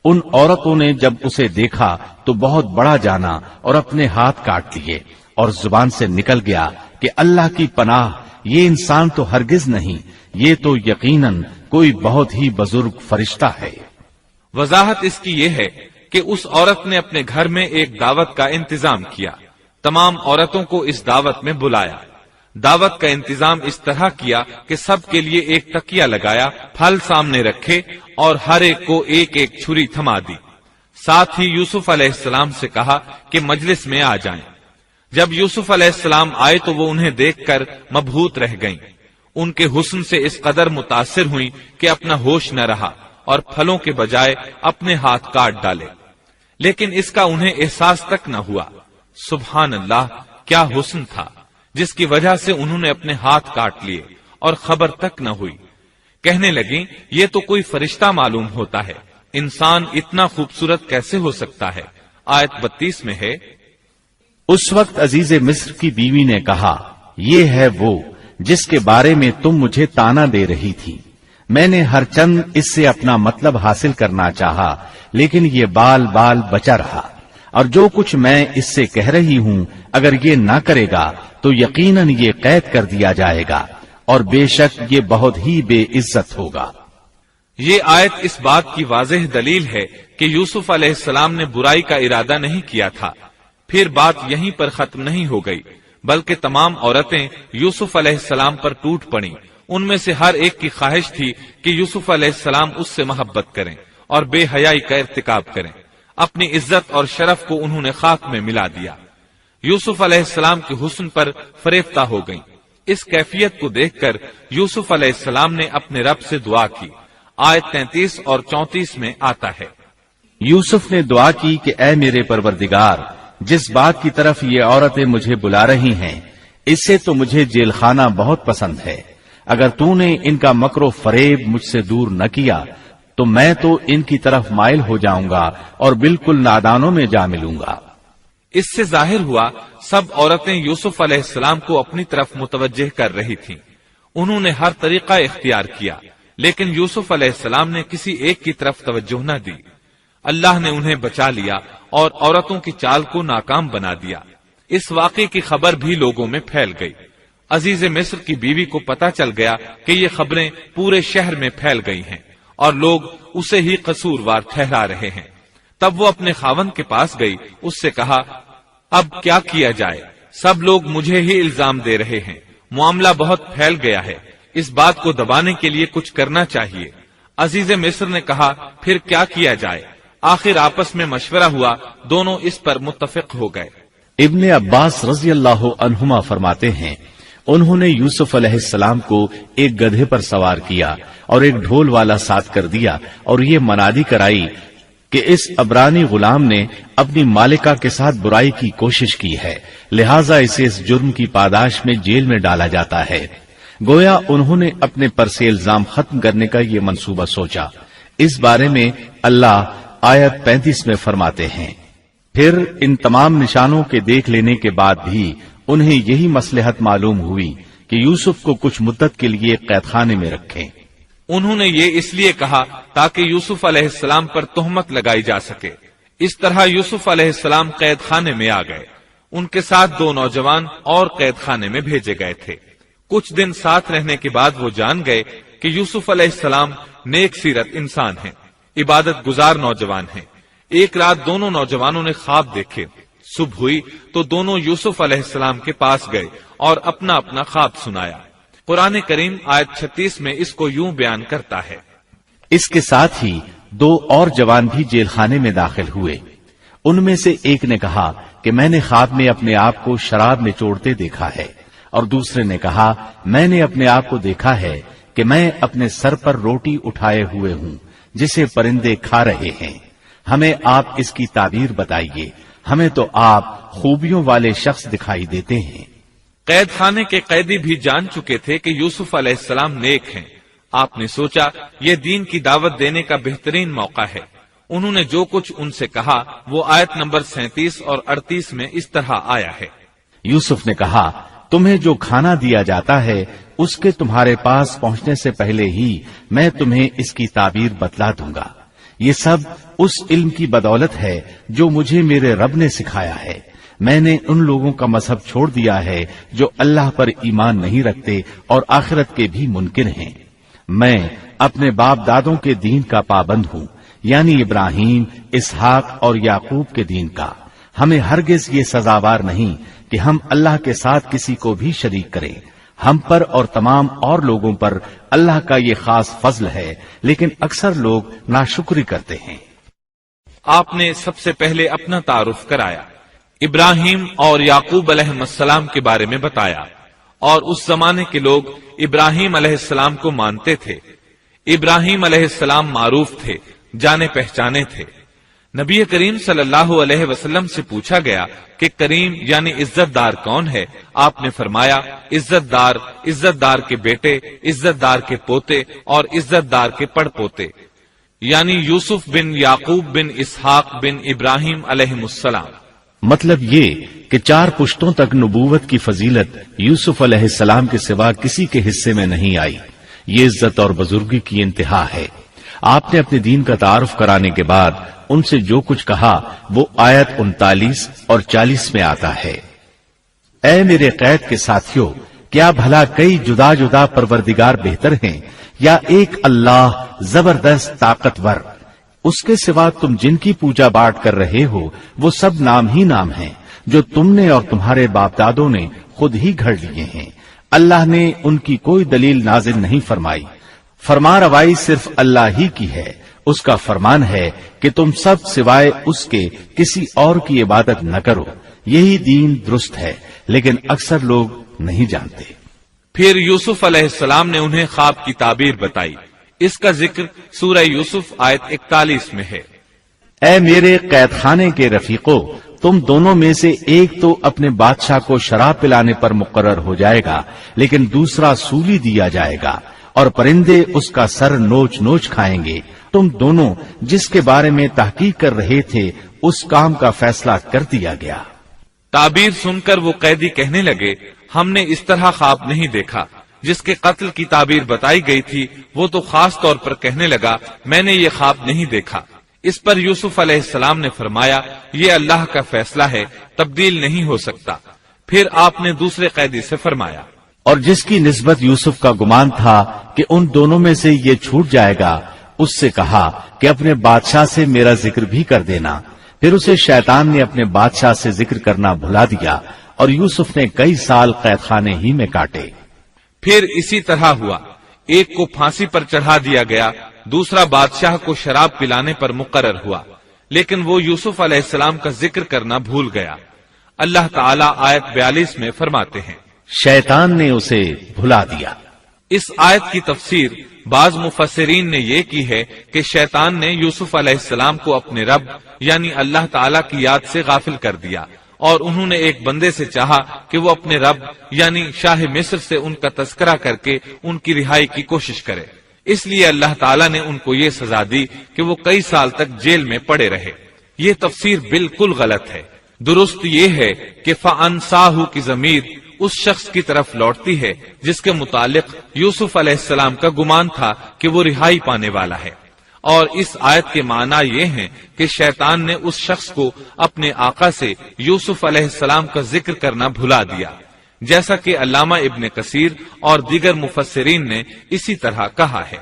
ان عورتوں نے جب اسے دیکھا تو بہت بڑا جانا اور اپنے ہاتھ کاٹ لیے، اور زبان سے نکل گیا کہ اللہ کی پناہ، یہ انسان تو ہرگز نہیں، یہ تو یقیناً کوئی بہت ہی بزرگ فرشتہ ہے۔ وضاحت اس کی یہ ہے کہ اس عورت نے اپنے گھر میں ایک دعوت کا انتظام کیا، تمام عورتوں کو اس دعوت میں بلایا، دعوت کا انتظام اس طرح کیا کہ سب کے لیے ایک تکیہ لگایا، پھل سامنے رکھے اور ہر ایک کو ایک ایک چھری تھما دی۔ ساتھ ہی یوسف علیہ السلام سے کہا کہ مجلس میں آ جائیں۔ جب یوسف علیہ السلام آئے تو وہ انہیں دیکھ کر مبہوت رہ گئیں۔ ان کے حسن سے اس قدر متاثر ہوئیں کہ اپنا ہوش نہ رہا اور پھلوں کے بجائے اپنے ہاتھ کاٹ ڈالے، لیکن اس کا انہیں احساس تک نہ ہوا۔ سبحان اللہ، کیا حسن تھا جس کی وجہ سے انہوں نے اپنے ہاتھ کاٹ لیے اور خبر تک نہ ہوئی۔ کہنے لگیں یہ تو کوئی فرشتہ معلوم ہوتا ہے، انسان اتنا خوبصورت کیسے ہو سکتا ہے۔ آیت 32 میں ہے، اس وقت عزیز مصر کی بیوی نے کہا، یہ ہے وہ جس کے بارے میں تم مجھے تانا دے رہی تھی۔ میں نے ہر چند اس سے اپنا مطلب حاصل کرنا چاہا، لیکن یہ بال بال بچا رہا، اور جو کچھ میں اس سے کہہ رہی ہوں اگر یہ نہ کرے گا تو یقیناً یہ قید کر دیا جائے گا، اور بے شک یہ بہت ہی بے عزت ہوگا۔ یہ آیت اس بات کی واضح دلیل ہے کہ یوسف علیہ السلام نے برائی کا ارادہ نہیں کیا تھا۔ پھر بات یہیں پر ختم نہیں ہو گئی، بلکہ تمام عورتیں یوسف علیہ السلام پر ٹوٹ پڑیں۔ ان میں سے ہر ایک کی خواہش تھی کہ یوسف علیہ السلام اس سے محبت کریں اور بے حیائی کا ارتکاب کریں۔ اپنی عزت اور شرف کو انہوں نے خاک میں ملا دیا۔ یوسف علیہ السلام کے حسن پر فریفتہ ہو گئیں۔ اس کیفیت کو دیکھ کر یوسف علیہ السلام نے اپنے رب سے دعا کی۔ آیت 33 اور 34 میں آتا ہے، یوسف نے دعا کی کہ اے میرے پروردگار، جس بات کی طرف یہ عورتیں مجھے بلا رہی ہیں اس سے تو مجھے جیل خانہ بہت پسند ہے۔ اگر تو نے ان کا مکر و فریب مجھ سے دور نہ کیا تو میں تو ان کی طرف مائل ہو جاؤں گا اور بالکل نادانوں میں جا ملوں گا۔ اس سے ظاہر ہوا سب عورتیں یوسف علیہ السلام کو اپنی طرف متوجہ کر رہی تھیں۔ انہوں نے ہر طریقہ اختیار کیا، لیکن یوسف علیہ السلام نے کسی ایک کی طرف توجہ نہ دی۔ اللہ نے انہیں بچا لیا اور عورتوں کی چال کو ناکام بنا دیا۔ اس واقعے کی خبر بھی لوگوں میں پھیل گئی۔ عزیز مصر کی بیوی کو پتا چل گیا کہ یہ خبریں پورے شہر میں پھیل گئی ہیں اور لوگ اسے ہی قصوروار ٹھہرا رہے ہیں۔ تب وہ اپنے خاوند کے پاس گئی، اس سے کہا، اب کیا کیا جائے؟ سب لوگ مجھے ہی الزام دے رہے ہیں، معاملہ بہت پھیل گیا ہے، اس بات کو دبانے کے لیے کچھ کرنا چاہیے۔ عزیز مصر نے کہا، پھر کیا کیا جائے؟ آخر آپس میں مشورہ ہوا، دونوں اس پر متفق ہو گئے۔ ابن عباس رضی اللہ عنہما فرماتے ہیں، انہوں نے یوسف علیہ السلام کو ایک گدھے پر سوار کیا اور ایک ڈھول والا ساتھ کر دیا اور یہ منادی کرائی کہ اس عبرانی غلام نے اپنی مالکہ کے ساتھ برائی کی کوشش کی ہے، لہٰذا اسے اس جرم کی پاداش میں جیل میں ڈالا جاتا ہے۔ گویا انہوں نے اپنے پر سے الزام ختم کرنے کا یہ منصوبہ سوچا۔ اس بارے میں اللہ آیت 35 میں فرماتے ہیں، پھر ان تمام نشانوں کے دیکھ لینے کے بعد بھی انہیں یہی مصلحت معلوم ہوئی کہ یوسف کو کچھ مدت کے لیے قید خانے میں رکھیں۔ انہوں نے یہ اس لیے کہا تاکہ یوسف علیہ السلام پر تہمت لگائی جا سکے۔ اس طرح یوسف علیہ السلام قید خانے میں آ گئے۔ ان کے ساتھ 2 نوجوان اور قید خانے میں بھیجے گئے تھے۔ کچھ دن ساتھ رہنے کے بعد وہ جان گئے کہ یوسف علیہ السلام نیک سیرت انسان ہیں، عبادت گزار نوجوان ہیں۔ ایک رات دونوں نوجوانوں نے خواب دیکھے۔ صبح ہوئی تو دونوں یوسف علیہ السلام کے پاس گئے اور اپنا اپنا خواب سنایا۔ قرآن کریم آیت 36 میں اس کو یوں بیان کرتا ہے، اس کے ساتھ ہی 2 اور جوان بھی جیل خانے میں داخل ہوئے۔ ان میں سے ایک نے کہا کہ میں نے خواب میں اپنے آپ کو شراب نچوڑتے دیکھا ہے، اور دوسرے نے کہا میں نے اپنے آپ کو دیکھا ہے کہ میں اپنے سر پر روٹی اٹھائے ہوئے ہوں جسے پرندے کھا رہے ہیں۔ ہمیں آپ اس کی تعبیر بتائیے، ہمیں تو آپ خوبیوں والے شخص دکھائی دیتے ہیں۔ قید خانے کے قیدی بھی جان چکے تھے کہ یوسف علیہ السلام نیک ہیں۔ آپ نے سوچا یہ دین کی دعوت دینے کا بہترین موقع ہے۔ انہوں نے جو کچھ ان سے کہا وہ آیت نمبر 37 اور 38 میں اس طرح آیا ہے، یوسف نے کہا تمہیں جو کھانا دیا جاتا ہے اس کے تمہارے پاس پہنچنے سے پہلے ہی میں تمہیں اس کی تعبیر بتلا دوں گا۔ یہ سب اس علم کی بدولت ہے جو مجھے میرے رب نے سکھایا ہے۔ میں نے ان لوگوں کا مذہب چھوڑ دیا ہے جو اللہ پر ایمان نہیں رکھتے اور آخرت کے بھی منکر ہیں۔ میں اپنے باپ دادوں کے دین کا پابند ہوں، یعنی ابراہیم، اسحاق اور یعقوب کے دین کا۔ ہمیں ہرگز یہ سزاوار نہیں کہ ہم اللہ کے ساتھ کسی کو بھی شریک کریں۔ ہم پر اور تمام اور لوگوں پر اللہ کا یہ خاص فضل ہے، لیکن اکثر لوگ ناشکری کرتے ہیں۔ آپ نے سب سے پہلے اپنا تعارف کرایا، ابراہیم اور یعقوب علیہ السلام کے بارے میں بتایا، اور اس زمانے کے لوگ ابراہیم علیہ السلام کو مانتے تھے۔ ابراہیم علیہ السلام معروف تھے، جانے پہچانے تھے۔ نبی کریم صلی اللہ علیہ وسلم سے پوچھا گیا کہ کریم یعنی عزت دار کون ہے؟ آپ نے فرمایا عزت دار کے بیٹے، عزت دار کے پوتے اور عزت دار کے پڑ پوتے، یعنی یوسف بن یعقوب بن اسحاق بن ابراہیم علیہ السلام۔ مطلب یہ کہ 4 پشتوں تک نبوت کی فضیلت یوسف علیہ السلام کے سوا کسی کے حصے میں نہیں آئی۔ یہ عزت اور بزرگی کی انتہا ہے۔ آپ نے اپنے دین کا تعارف کرانے کے بعد ان سے جو کچھ کہا وہ آیت 39 اور 40 میں آتا ہے۔ اے میرے قید کے ساتھیوں، کیا بھلا کئی جدا جدا پروردگار بہتر ہیں یا ایک اللہ زبردست طاقتور؟ اس کے سوا تم جن کی پوجا باٹ کر رہے ہو وہ سب نام ہی نام ہیں جو تم نے اور تمہارے باپ دادوں نے خود ہی گھڑ لیے ہیں۔ اللہ نے ان کی کوئی دلیل نازل نہیں فرمائی۔ فرما روائی صرف اللہ ہی کی ہے۔ اس کا فرمان ہے کہ تم سب سوائے اس کے کسی اور کی عبادت نہ کرو۔ یہی دین درست ہے، لیکن اکثر لوگ نہیں جانتے۔ پھر یوسف علیہ السلام نے انہیں خواب کی تعبیر بتائی۔ اس کا ذکر سورہ یوسف آیت 41 میں ہے۔ اے میرے قید خانے کے رفیقو، تم دونوں میں سے ایک تو اپنے بادشاہ کو شراب پلانے پر مقرر ہو جائے گا، لیکن دوسرا سولی دیا جائے گا اور پرندے اس کا سر نوچ نوچ کھائیں گے۔ تم دونوں جس کے بارے میں تحقیق کر رہے تھے اس کام کا فیصلہ کر دیا گیا۔ تعبیر سن کر وہ قیدی کہنے لگے ہم نے اس طرح خواب نہیں دیکھا۔ جس کے قتل کی تعبیر بتائی گئی تھی وہ تو خاص طور پر کہنے لگا میں نے یہ خواب نہیں دیکھا۔ اس پر یوسف علیہ السلام نے فرمایا یہ اللہ کا فیصلہ ہے، تبدیل نہیں ہو سکتا۔ پھر آپ نے دوسرے قیدی سے فرمایا اور جس کی نسبت یوسف کا گمان تھا کہ ان دونوں میں سے یہ چھوٹ جائے گا، اس سے کہا کہ اپنے بادشاہ سے میرا ذکر بھی کر دینا۔ پھر اسے شیطان نے اپنے بادشاہ سے ذکر کرنا بھلا دیا اور یوسف نے کئی سال قید خانے ہی میں کاٹے۔ پھر اسی طرح ہوا، ایک کو پھانسی پر چڑھا دیا گیا، دوسرا بادشاہ کو شراب پلانے پر مقرر ہوا، لیکن وہ یوسف علیہ السلام کا ذکر کرنا بھول گیا۔ اللہ تعالیٰ آیت 42 میں فرماتے ہیں شیطان نے اسے بھلا دیا۔ اس آیت کی تفسیر بعض مفسرین نے یہ کی ہے کہ شیطان نے یوسف علیہ السلام کو اپنے رب یعنی اللہ تعالیٰ کی یاد سے غافل کر دیا، اور انہوں نے ایک بندے سے چاہا کہ وہ اپنے رب یعنی شاہ مصر سے ان کا تذکرہ کر کے ان کی رہائی کی کوشش کرے۔ اس لیے اللہ تعالیٰ نے ان کو یہ سزا دی کہ وہ کئی سال تک جیل میں پڑے رہے۔ یہ تفسیر بالکل غلط ہے۔ درست یہ ہے کہ فَأَنْسَاهُ کی ضمیر اس شخص کی طرف لوٹتی ہے جس کے متعلق یوسف علیہ السلام کا گمان تھا کہ وہ رہائی پانے والا ہے، اور اس آیت کے معنی یہ ہیں کہ شیطان نے اس شخص کو اپنے آقا سے یوسف علیہ السلام کا ذکر کرنا بھلا دیا، جیسا کہ علامہ ابن کثیر اور دیگر مفسرین نے اسی طرح کہا ہے۔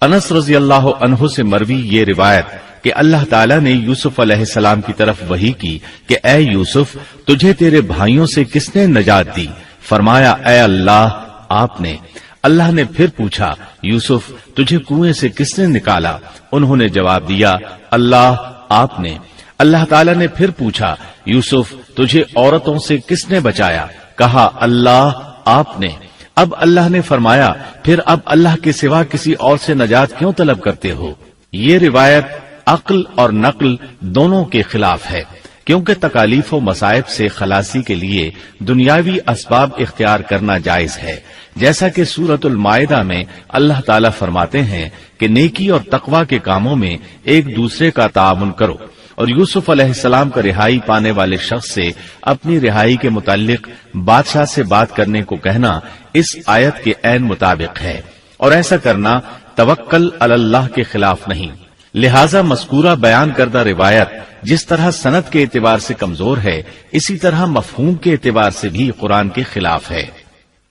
انس رضی اللہ عنہ سے مروی یہ روایت کہ اللہ تعالیٰ نے یوسف علیہ السلام کی طرف وحی کی کہ اے یوسف تجھے تیرے بھائیوں سے کس نے نجات دی؟ فرمایا اے اللہ آپ نے۔ اللہ نے پھر پوچھا یوسف تجھے کنویں سے کس نے نکالا؟ انہوں نے جواب دیا اللہ آپ نے۔ اللہ تعالیٰ نے پھر پوچھا یوسف تجھے عورتوں سے کس نے بچایا؟ کہا اللہ آپ نے۔ اب اللہ نے فرمایا پھر اب اللہ کے سوا کسی اور سے نجات کیوں طلب کرتے ہو؟ یہ روایت عقل اور نقل دونوں کے خلاف ہے، کیونکہ تکالیف و مصائب سے خلاصی کے لیے دنیاوی اسباب اختیار کرنا جائز ہے، جیسا کہ سورۃ المائدہ میں اللہ تعالیٰ فرماتے ہیں کہ نیکی اور تقوی کے کاموں میں ایک دوسرے کا تعاون کرو، اور یوسف علیہ السلام کا رہائی پانے والے شخص سے اپنی رہائی کے متعلق بادشاہ سے بات کرنے کو کہنا اس آیت کے عین مطابق ہے، اور ایسا کرنا توکل علی اللہ کے خلاف نہیں۔ لہذا مذکورہ بیان کردہ روایت جس طرح سند کے اعتبار سے کمزور ہے، اسی طرح مفہوم کے اعتبار سے بھی قرآن کے خلاف ہے۔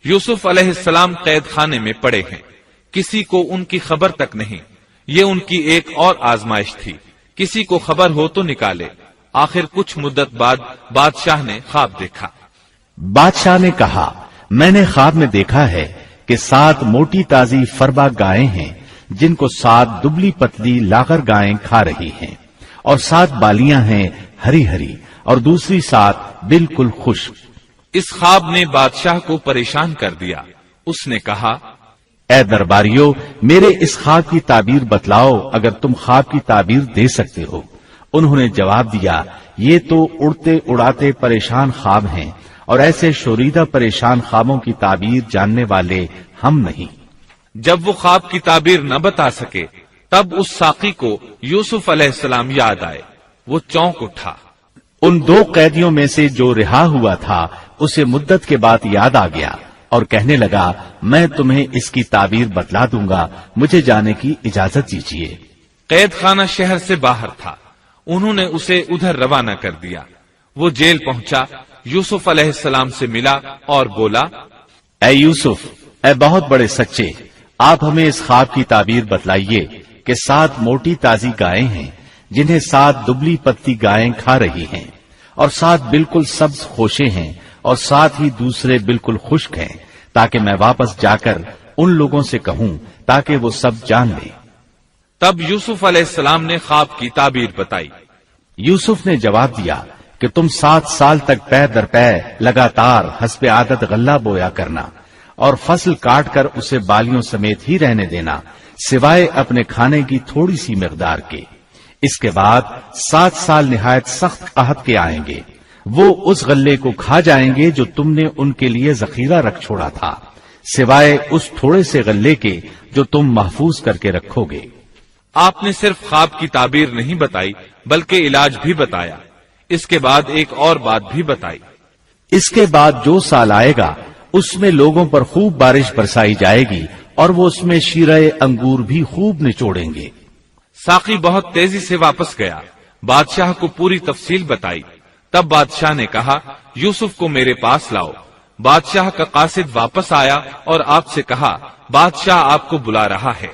یوسف علیہ السلام قید خانے میں پڑے ہیں، کسی کو ان کی خبر تک نہیں۔ یہ ان کی ایک اور آزمائش تھی، کسی کو خبر ہو تو نکالے۔ آخر کچھ مدت بعد بادشاہ نے خواب دیکھا۔ بادشاہ نے کہا میں نے خواب میں دیکھا ہے کہ 7 موٹی تازی فربا گائیں ہیں جن کو 7 دبلی پتلی لاغر گائیں کھا رہی ہیں، اور 7 بالیاں ہیں ہری ہری اور دوسری 7 بالکل خشک۔ اس خواب نے بادشاہ کو پریشان کر دیا۔ اس نے کہا، اے درباریو، میرے اس خواب کی تعبیر بتلاؤ اگر تم خواب کی تعبیر دے سکتے ہو۔ انہوں نے جواب دیا، یہ تو اڑتے اڑاتے پریشان خواب ہیں، اور ایسے شوریدہ پریشان خوابوں کی تعبیر جاننے والے ہم نہیں۔ جب وہ خواب کی تعبیر نہ بتا سکے تب اس ساقی کو یوسف علیہ السلام یاد آئے۔ وہ چونک اٹھا۔ ان 2 قیدیوں میں سے جو رہا ہوا تھا اسے مدت کے بعد یاد آ گیا اور کہنے لگا، میں تمہیں اس کی تعبیر بتلا دوں گا، مجھے جانے کی اجازت دیجیے۔ قید خانہ شہر سے باہر تھا، انہوں نے اسے ادھر روانہ کر دیا۔ وہ جیل پہنچا، یوسف علیہ السلام سے ملا اور بولا، اے یوسف، اے بہت بڑے سچے، آپ ہمیں اس خواب کی تعبیر بتلائیے کہ 7 موٹی تازی گائیں ہیں جنہیں 7 دبلی پتلی گائیں کھا رہی ہیں، اور 7 بالکل سبز خوشے ہیں، اور 7 ہی دوسرے بالکل خشک ہیں، تاکہ میں واپس جا کر ان لوگوں سے کہوں تاکہ وہ سب جان لیں۔ تب یوسف علیہ السلام نے خواب کی تعبیر بتائی۔ یوسف نے جواب دیا کہ تم 7 سال تک پے در پے لگاتار حسب عادت غلہ بویا کرنا، اور فصل کاٹ کر اسے بالیوں سمیت ہی رہنے دینا، سوائے اپنے کھانے کی تھوڑی سی مقدار کے۔ اس کے بعد 7 سال نہایت سخت قحط کے آئیں گے، وہ اس غلے کو کھا جائیں گے جو تم نے ان کے لیے ذخیرہ رکھ چھوڑا تھا، سوائے اس تھوڑے سے غلے کے جو تم محفوظ کر کے رکھو گے۔ آپ نے صرف خواب کی تعبیر نہیں بتائی بلکہ علاج بھی بتایا۔ اس کے بعد ایک اور بات بھی بتائی۔ اس کے بعد جو سال آئے گا اس میں لوگوں پر خوب بارش برسائی جائے گی، اور وہ اس میں شیرہ انگور بھی خوب نچوڑیں گے۔ ساقی بہت تیزی سے واپس گیا، بادشاہ کو پوری تفصیل بتائی۔ تب بادشاہ نے کہا، یوسف کو میرے پاس لاؤ۔ بادشاہ کا قاصد واپس آیا اور آپ سے کہا، بادشاہ آپ کو بلا رہا ہے۔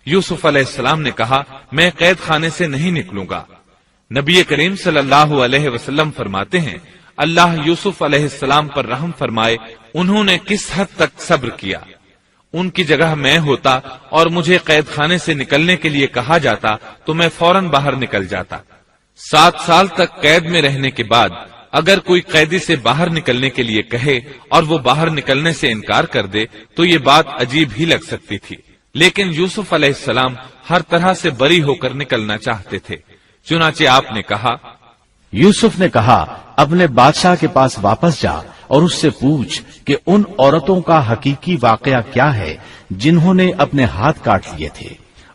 یوسف علیہ السلام نے کہا، میں قید خانے سے نہیں نکلوں گا۔ نبی کریم صلی اللہ علیہ وسلم فرماتے ہیں، اللہ یوسف علیہ السلام پر رحم فرمائے، انہوں نے کس حد تک صبر کیا۔ ان کی جگہ میں ہوتا اور مجھے قید خانے سے نکلنے کے لیے کہا جاتا تو میں فوراً باہر نکل جاتا۔ 7 سال تک قید میں رہنے کے بعد اگر کوئی قیدی سے باہر نکلنے کے لیے کہے اور وہ باہر نکلنے سے انکار کر دے تو یہ بات عجیب ہی لگ سکتی تھی، لیکن یوسف علیہ السلام ہر طرح سے بری ہو کر نکلنا چاہتے تھے۔ چنانچہ آپ نے کہا، یوسف نے کہا، اپنے بادشاہ کے پاس واپس جا اور اس سے پوچھ کہ ان عورتوں کا حقیقی واقعہ کیا ہے جنہوں نے اپنے ہاتھ کاٹ لیے تھے۔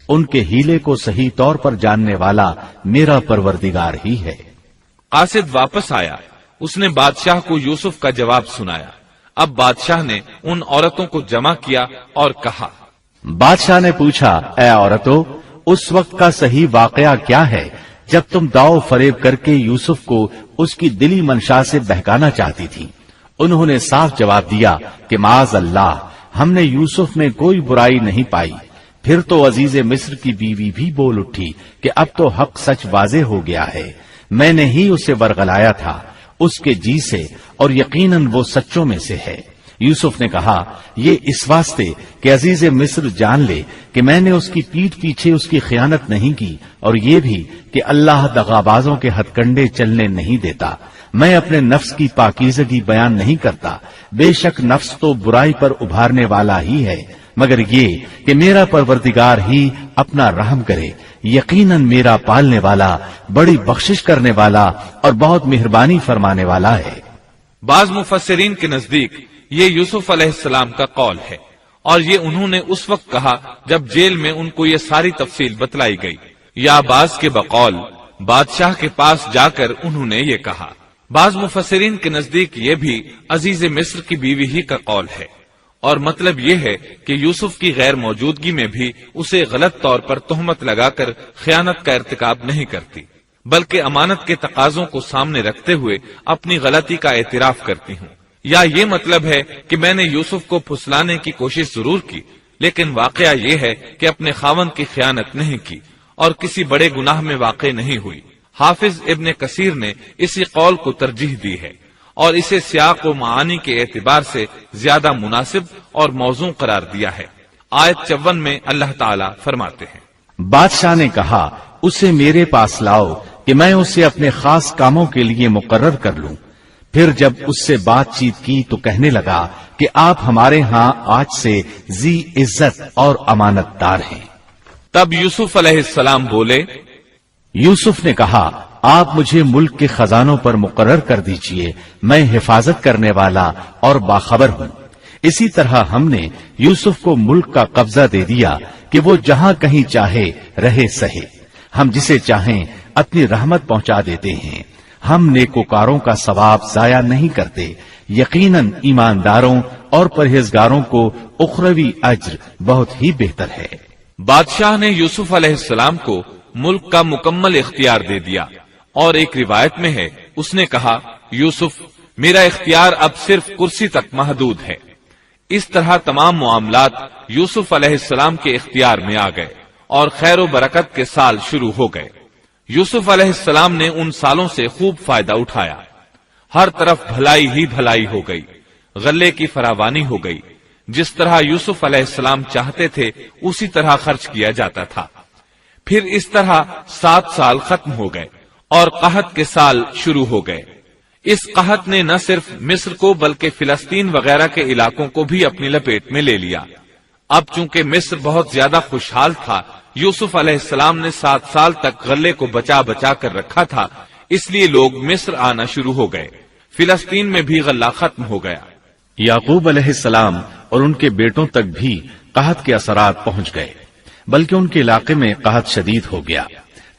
ان کے ہیلے کو صحیح طور پر جاننے والا میرا پروردگار ہی ہے۔ قاصد واپس آیا، اس نے بادشاہ کو یوسف کا جواب سنایا۔ اب بادشاہ نے ان عورتوں کو جمع کیا اور کہا، بادشاہ نے پوچھا، اے عورتوں، اس وقت کا صحیح واقعہ کیا ہے جب تم داؤ فریب کر کے یوسف کو اس کی دلی منشا سے بہکانا چاہتی تھی؟ انہوں نے صاف جواب دیا کہ معاذ اللہ، ہم نے یوسف میں کوئی برائی نہیں پائی۔ پھر تو عزیز مصر کی بیوی بھی بول اٹھی کہ اب تو حق سچ واضح ہو گیا ہے، میں نے ہی اسے ورغلایا تھا اس کے جی سے، اور یقیناً وہ سچوں میں سے ہے۔ یوسف نے کہا، یہ اس واسطے کہ عزیز مصر جان لے کہ میں نے اس کی پیٹھ پیچھے اس کی خیانت نہیں کی، اور یہ بھی کہ اللہ دغابازوں کے ہتھ کنڈے چلنے نہیں دیتا۔ میں اپنے نفس کی پاکیزگی بیان نہیں کرتا، بے شک نفس تو برائی پر ابھارنے والا ہی ہے، مگر یہ کہ میرا پروردگار ہی اپنا رحم کرے، یقیناً میرا پالنے والا، بڑی بخشش کرنے والا اور بہت مہربانی فرمانے والا ہے۔ بعض مفسرین کے نزدیک یہ یوسف علیہ السلام کا قول ہے، اور یہ انہوں نے اس وقت کہا جب جیل میں ان کو یہ ساری تفصیل بتلائی گئی، یا بعض کے بقول بادشاہ کے پاس جا کر انہوں نے یہ کہا۔ بعض مفسرین کے نزدیک یہ بھی عزیز مصر کی بیوی ہی کا قول ہے، اور مطلب یہ ہے کہ یوسف کی غیر موجودگی میں بھی اسے غلط طور پر تہمت لگا کر خیانت کا ارتکاب نہیں کرتی، بلکہ امانت کے تقاضوں کو سامنے رکھتے ہوئے اپنی غلطی کا اعتراف کرتی ہوں۔ یا یہ مطلب ہے کہ میں نے یوسف کو پھسلانے کی کوشش ضرور کی، لیکن واقعہ یہ ہے کہ اپنے خاوند کی خیانت نہیں کی اور کسی بڑے گناہ میں واقع نہیں ہوئی۔ حافظ ابن کثیر نے اسی قول کو ترجیح دی ہے، اور اسے سیاق و معانی کے اعتبار سے زیادہ مناسب اور موزوں قرار دیا ہے۔ آیت 54 میں اللہ تعالیٰ فرماتے ہیں، بادشاہ نے کہا اسے میرے پاس لاؤ کہ میں اسے اپنے خاص کاموں کے لیے مقرر کر لوں۔ پھر جب اس سے بات چیت کی تو کہنے لگا کہ آپ ہمارے ہاں آج سے ذی عزت اور امانت دار ہیں۔ تب یوسف علیہ السلام بولے، یوسف نے کہا آپ مجھے ملک کے خزانوں پر مقرر کر دیجئے، میں حفاظت کرنے والا اور باخبر ہوں۔ اسی طرح ہم نے یوسف کو ملک کا قبضہ دے دیا کہ وہ جہاں کہیں چاہے رہے سہے، ہم جسے چاہیں اپنی رحمت پہنچا دیتے ہیں، ہم نیکوکاروں کا ثواب ضائع نہیں کرتے، یقیناً ایمانداروں اور پرہیزگاروں کو اخروی اجر بہت ہی بہتر ہے۔ بادشاہ نے یوسف علیہ السلام کو ملک کا مکمل اختیار دے دیا، اور ایک روایت میں ہے اس نے کہا، یوسف میرا اختیار اب صرف کرسی تک محدود ہے۔ اس طرح تمام معاملات یوسف علیہ السلام کے اختیار میں آ گئے اور خیر و برکت کے سال شروع ہو گئے۔ یوسف علیہ السلام نے ان سالوں سے خوب فائدہ اٹھایا، ہر طرف بھلائی ہی بھلائی ہو گئی، غلے کی فراوانی ہو گئی، جس طرح یوسف علیہ السلام چاہتے تھے اسی طرح خرچ کیا جاتا تھا۔ پھر اس طرح 7 سال ختم ہو گئے اور قحط کے سال شروع ہو گئے۔ اس قحط نے نہ صرف مصر کو بلکہ فلسطین وغیرہ کے علاقوں کو بھی اپنی لپیٹ میں لے لیا۔ اب چونکہ مصر بہت زیادہ خوشحال تھا، یوسف علیہ السلام نے 7 سال تک غلے کو بچا بچا کر رکھا تھا، اس لیے لوگ مصر آنا شروع ہو گئے۔ فلسطین میں بھی غلہ ختم ہو گیا۔ یعقوب علیہ السلام اور ان کے بیٹوں تک بھی قحط کے اثرات پہنچ گئے، بلکہ ان کے علاقے میں قحط شدید ہو گیا۔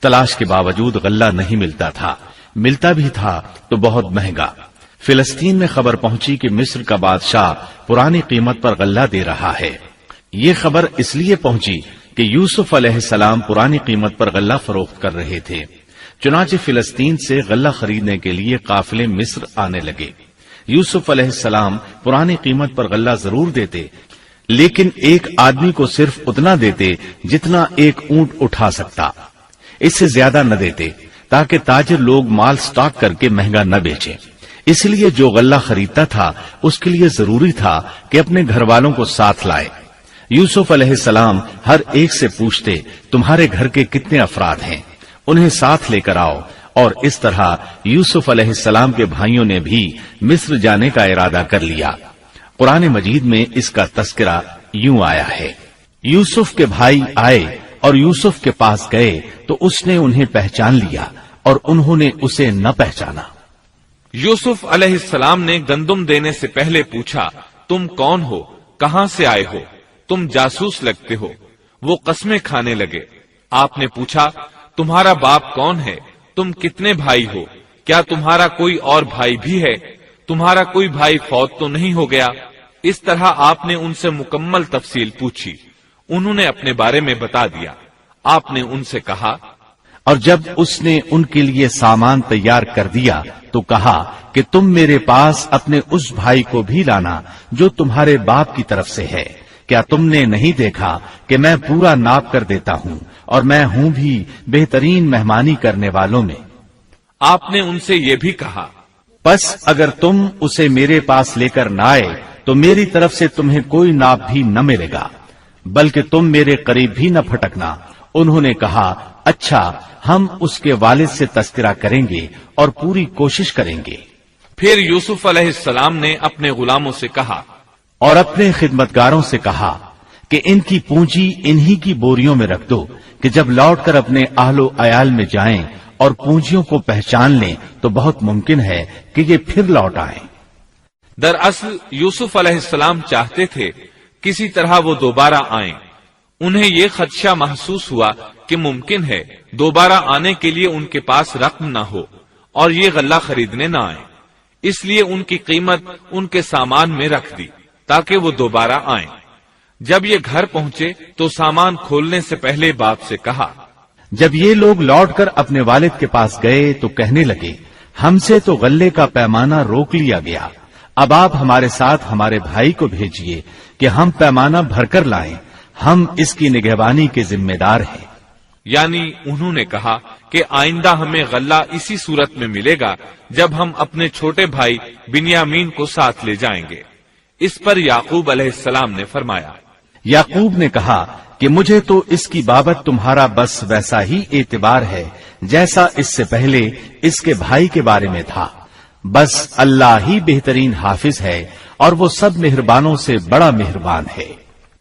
تلاش کے باوجود غلہ نہیں ملتا تھا، ملتا بھی تھا تو بہت مہنگا۔ فلسطین میں خبر پہنچی کہ مصر کا بادشاہ پرانی قیمت پر غلہ دے رہا ہے۔ یہ خبر اس لیے پہنچی کہ یوسف علیہ السلام پرانی قیمت پر غلہ فروخت کر رہے تھے، چنانچہ فلسطین سے غلہ خریدنے کے لیے قافلے مصر آنے لگے۔ یوسف علیہ السلام پرانی قیمت پر غلہ ضرور دیتے، لیکن ایک آدمی کو صرف اتنا دیتے جتنا ایک اونٹ اٹھا سکتا، اس سے زیادہ نہ دیتے، تاکہ تاجر لوگ مال سٹاک کر کے مہنگا نہ بیچیں۔ اس لیے جو غلہ خریدتا تھا اس کے لیے ضروری تھا کہ اپنے گھر والوں کو ساتھ لائے۔ یوسف علیہ السلام ہر ایک سے پوچھتے، تمہارے گھر کے کتنے افراد ہیں، انہیں ساتھ لے کر آؤ، اور اس طرح یوسف علیہ السلام کے بھائیوں نے بھی مصر جانے کا ارادہ کر لیا۔ قرآن مجید میں اس کا تذکرہ یوں آیا ہے، یوسف کے بھائی آئے اور یوسف کے پاس گئے تو اس نے انہیں پہچان لیا اور انہوں نے اسے نہ پہچانا۔ یوسف علیہ السلام نے گندم دینے سے پہلے پوچھا، تم کون ہو، کہاں سے آئے ہو، تم جاسوس لگتے ہو۔ وہ قسمیں کھانے لگے۔ آپ نے پوچھا، تمہارا باپ کون ہے، تم کتنے بھائی ہو، کیا تمہارا کوئی اور بھائی بھی ہے، تمہارا کوئی بھائی فوت تو نہیں ہو گیا؟ اس طرح آپ نے ان سے مکمل تفصیل پوچھی، انہوں نے اپنے بارے میں بتا دیا۔ آپ نے ان سے کہا، اور جب اس نے ان کے لیے سامان تیار کر دیا تو کہا کہ تم میرے پاس اپنے اس بھائی کو بھی لانا جو تمہارے باپ کی طرف سے ہے۔ کیا تم نے نہیں دیکھا کہ میں پورا ناپ کر دیتا ہوں اور میں ہوں بھی بہترین مہمانی کرنے والوں میں؟ آپ نے ان سے یہ بھی کہا، پس اگر تم اسے میرے پاس لے کر نہ آئے تو میری طرف سے تمہیں کوئی ناپ بھی نہ ملے گا، بلکہ تم میرے قریب بھی نہ پھٹکنا۔ انہوں نے کہا، اچھا، ہم اس کے والد سے تذکرہ کریں گے اور پوری کوشش کریں گے۔ پھر یوسف علیہ السلام نے اپنے غلاموں سے کہا اور اپنے خدمتگاروں سے کہا کہ ان کی پونجی انہی کی بوریوں میں رکھ دو کہ جب لوٹ کر اپنے اہل و عیال میں جائیں اور پونجیوں کو پہچان لیں تو بہت ممکن ہے کہ یہ پھر لوٹ آئیں۔ دراصل یوسف علیہ السلام چاہتے تھے کسی طرح وہ دوبارہ آئیں۔ انہیں یہ خدشہ محسوس ہوا کہ ممکن ہے دوبارہ آنے کے لیے ان کے پاس رقم نہ ہو اور یہ غلہ خریدنے نہ آئیں، اس لیے ان کی قیمت ان کے سامان میں رکھ دی تاکہ وہ دوبارہ آئیں۔ جب یہ گھر پہنچے تو سامان کھولنے سے پہلے باپ سے کہا، جب یہ لوگ لوٹ کر اپنے والد کے پاس گئے تو کہنے لگے، ہم سے تو غلے کا پیمانہ روک لیا گیا، اب آپ ہمارے ساتھ ہمارے بھائی کو بھیجیے کہ ہم پیمانہ بھر کر لائیں، ہم اس کی نگہبانی کے ذمہ دار ہیں۔ یعنی انہوں نے کہا کہ آئندہ ہمیں غلہ اسی صورت میں ملے گا جب ہم اپنے چھوٹے بھائی بنیامین کو ساتھ لے جائیں گے۔ اس پر یعقوب علیہ السلام نے فرمایا، یعقوب نے کہا کہ مجھے تو اس کی بابت تمہارا بس ویسا ہی اعتبار ہے جیسا اس سے پہلے اس کے بھائی کے بارے میں تھا، بس اللہ ہی بہترین حافظ ہے اور وہ سب مہربانوں سے بڑا مہربان ہے۔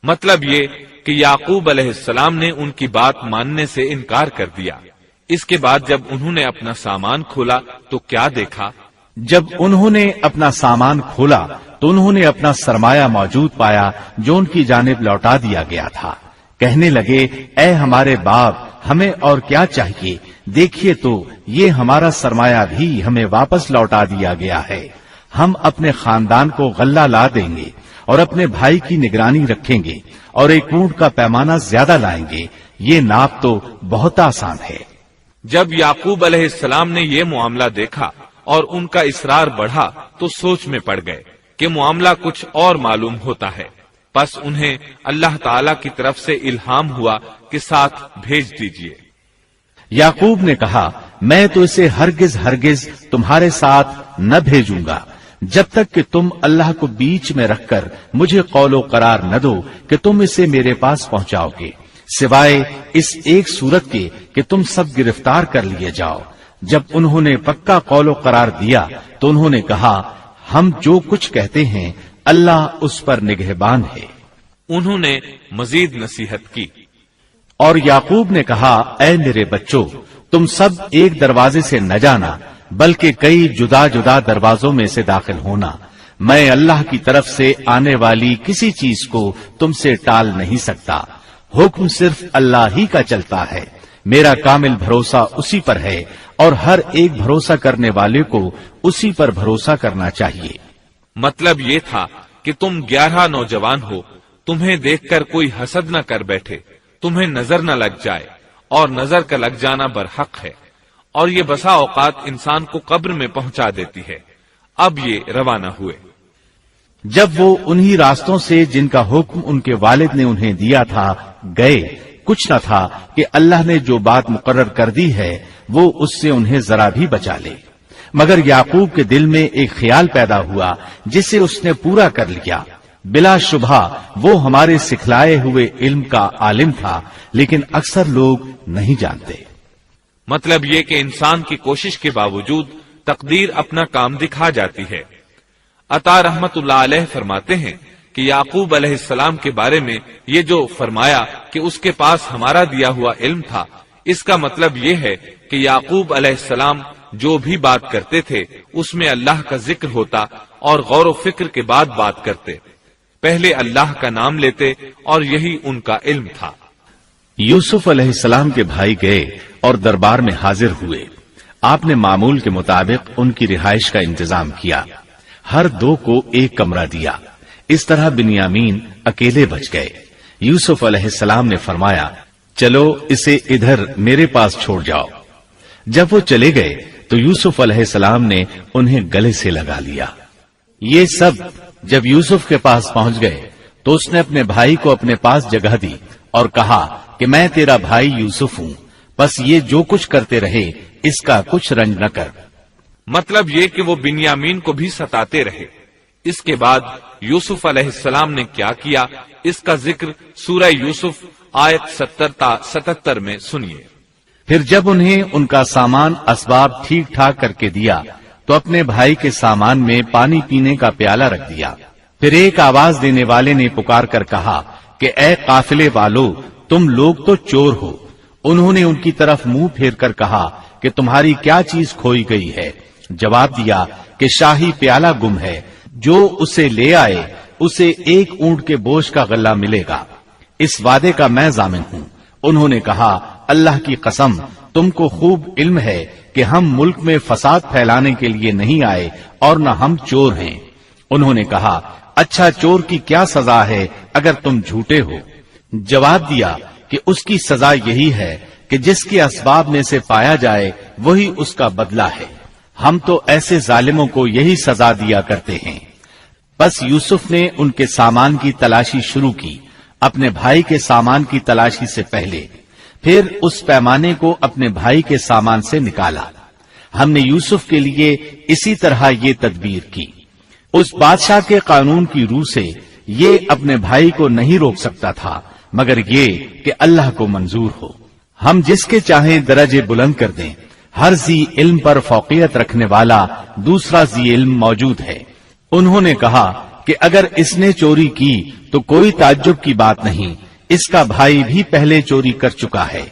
مطلب یہ کہ یعقوب علیہ السلام نے ان کی بات ماننے سے انکار کر دیا۔ اس کے بعد جب انہوں نے اپنا سامان کھولا تو کیا دیکھا؟ جب انہوں نے اپنا سامان کھولا تو انہوں نے اپنا سرمایہ موجود پایا جو ان کی جانب لوٹا دیا گیا تھا۔ کہنے لگے، اے ہمارے باپ، ہمیں اور کیا چاہیے؟ دیکھیے تو یہ ہمارا سرمایہ بھی ہمیں واپس لوٹا دیا گیا ہے۔ ہم اپنے خاندان کو غلہ لا دیں گے اور اپنے بھائی کی نگرانی رکھیں گے اور ایک اونٹ کا پیمانہ زیادہ لائیں گے، یہ ناپ تو بہت آسان ہے۔ جب یعقوب علیہ السلام نے یہ معاملہ دیکھا اور ان کا اصرار بڑھا تو سوچ میں پڑ گئے کہ معاملہ کچھ اور معلوم ہوتا ہے، پس انہیں اللہ تعالی کی طرف سے الہام ہوا کہ ساتھ بھیج دیجیے۔ یعقوب نے کہا، میں تو اسے ہرگز ہرگز تمہارے ساتھ نہ بھیجوں گا جب تک کہ تم اللہ کو بیچ میں رکھ کر مجھے قول و قرار نہ دو کہ تم اسے میرے پاس پہنچاؤ گے، سوائے اس ایک صورت کے کہ تم سب گرفتار کر لیے جاؤ۔ جب انہوں نے پکا قول و قرار دیا تو انہوں نے کہا، ہم جو کچھ کہتے ہیں اللہ اس پر نگہبان ہے۔ انہوں نے مزید نصیحت کی اور یعقوب نے کہا، اے میرے بچوں، تم سب ایک دروازے سے نہ جانا بلکہ کئی جدا جدا دروازوں میں سے داخل ہونا۔ میں اللہ کی طرف سے آنے والی کسی چیز کو تم سے ٹال نہیں سکتا، حکم صرف اللہ ہی کا چلتا ہے۔ میرا کامل بھروسہ اسی پر ہے اور ہر ایک بھروسہ کرنے والے کو اسی پر بھروسہ کرنا چاہیے۔ مطلب یہ تھا کہ تم 11 نوجوان ہو، تمہیں دیکھ کر کوئی حسد نہ کر بیٹھے، تمہیں نظر نہ لگ جائے، اور نظر کا لگ جانا برحق ہے، اور یہ بسا اوقات انسان کو قبر میں پہنچا دیتی ہے۔ اب یہ روانہ ہوئے۔ جب وہ انہی راستوں سے جن کا حکم ان کے والد نے انہیں دیا تھا گئے، کچھ نہ تھا کہ اللہ نے جو بات مقرر کر دی ہے وہ اس سے انہیں ذرا بھی بچا لے، مگر یعقوب کے دل میں ایک خیال پیدا ہوا جسے اس نے پورا کر لیا۔ بلا شبہ وہ ہمارے سکھلائے ہوئے علم کا عالم تھا، لیکن اکثر لوگ نہیں جانتے۔ مطلب یہ کہ انسان کی کوشش کے باوجود تقدیر اپنا کام دکھا جاتی ہے۔ عطا رحمت اللہ علیہ فرماتے ہیں کہ یعقوب علیہ السلام کے بارے میں یہ جو فرمایا کہ اس کے پاس ہمارا دیا ہوا علم تھا، اس کا مطلب یہ ہے کہ یعقوب علیہ السلام جو بھی بات کرتے تھے اس میں اللہ کا ذکر ہوتا اور غور و فکر کے بعد بات کرتے، پہلے اللہ کا نام لیتے، اور یہی ان کا علم تھا۔ یوسف علیہ السلام کے بھائی گئے اور دربار میں حاضر ہوئے۔ آپ نے معمول کے مطابق ان کی رہائش کا انتظام کیا، ہر دو کو ایک کمرہ دیا۔ اس طرح بنیامین اکیلے بچ گئے۔ یوسف علیہ السلام نے فرمایا، چلو اسے ادھر میرے پاس چھوڑ جاؤ۔ جب وہ چلے گئے تو یوسف علیہ السلام نے انہیں گلے سے لگا لیا۔ یہ سب جب یوسف کے پاس پہنچ گئے تو اس نے اپنے بھائی کو اپنے پاس جگہ دی اور کہا کہ میں تیرا بھائی یوسف ہوں، بس یہ جو کچھ کرتے رہے اس کا کچھ رنج نہ کر۔ مطلب یہ کہ وہ بنیامین کو بھی ستاتے رہے۔ اس کے بعد یوسف علیہ السلام نے کیا کیا، اس کا ذکر سورہ یوسف آیت 70 تا 77 میں سنیے۔ پھر جب انہیں ان کا سامان اسباب ٹھیک ٹھاک کر کے دیا تو اپنے بھائی کے سامان میں پانی پینے کا پیالہ رکھ دیا۔ پھر ایک آواز دینے والے نے پکار کر کہا کہ اے قافلے والو، تم لوگ تو چور ہو۔ انہوں نے ان کی طرف منہ پھیر کر کہا کہ تمہاری کیا چیز کھوئی گئی ہے؟ جواب دیا کہ شاہی پیالہ گم ہے، جو اسے لے آئے اسے ایک اونٹ کے بوجھ کا غلہ ملے گا، اس وعدے کا میں ضامن ہوں۔ انہوں نے کہا، اللہ کی قسم، تم کو خوب علم ہے کہ ہم ملک میں فساد پھیلانے کے لیے نہیں آئے اور نہ ہم چور ہیں۔ انہوں نے کہا، اچھا چور کی کیا سزا ہے اگر تم جھوٹے ہو؟ جواب دیا کہ اس کی سزا یہی ہے کہ جس کے اسباب میں سے پایا جائے وہی اس کا بدلہ ہے۔ ہم تو ایسے ظالموں کو یہی سزا دیا کرتے ہیں۔ بس یوسف نے ان کے سامان کی تلاشی شروع کی، اپنے بھائی کے سامان کی تلاشی سے پہلے۔ پھر اس پیمانے کو اپنے بھائی کے سامان سے نکالا. ہم نے یوسف کے لیے اسی طرح یہ تدبیر کی. اس بادشاہ کے قانون کی روح سے یہ اپنے بھائی کو نہیں روک سکتا تھا مگر یہ کہ اللہ کو منظور ہو. ہم جس کے چاہیں درجے بلند کر دیں. ہر ذی علم پر فوقیت رکھنے والا دوسرا ذی علم موجود ہے. انہوں نے کہا کہ اگر اس نے چوری کی تو کوئی تعجب کی بات نہیں، اس کا بھائی بھی پہلے چوری کر چکا ہے.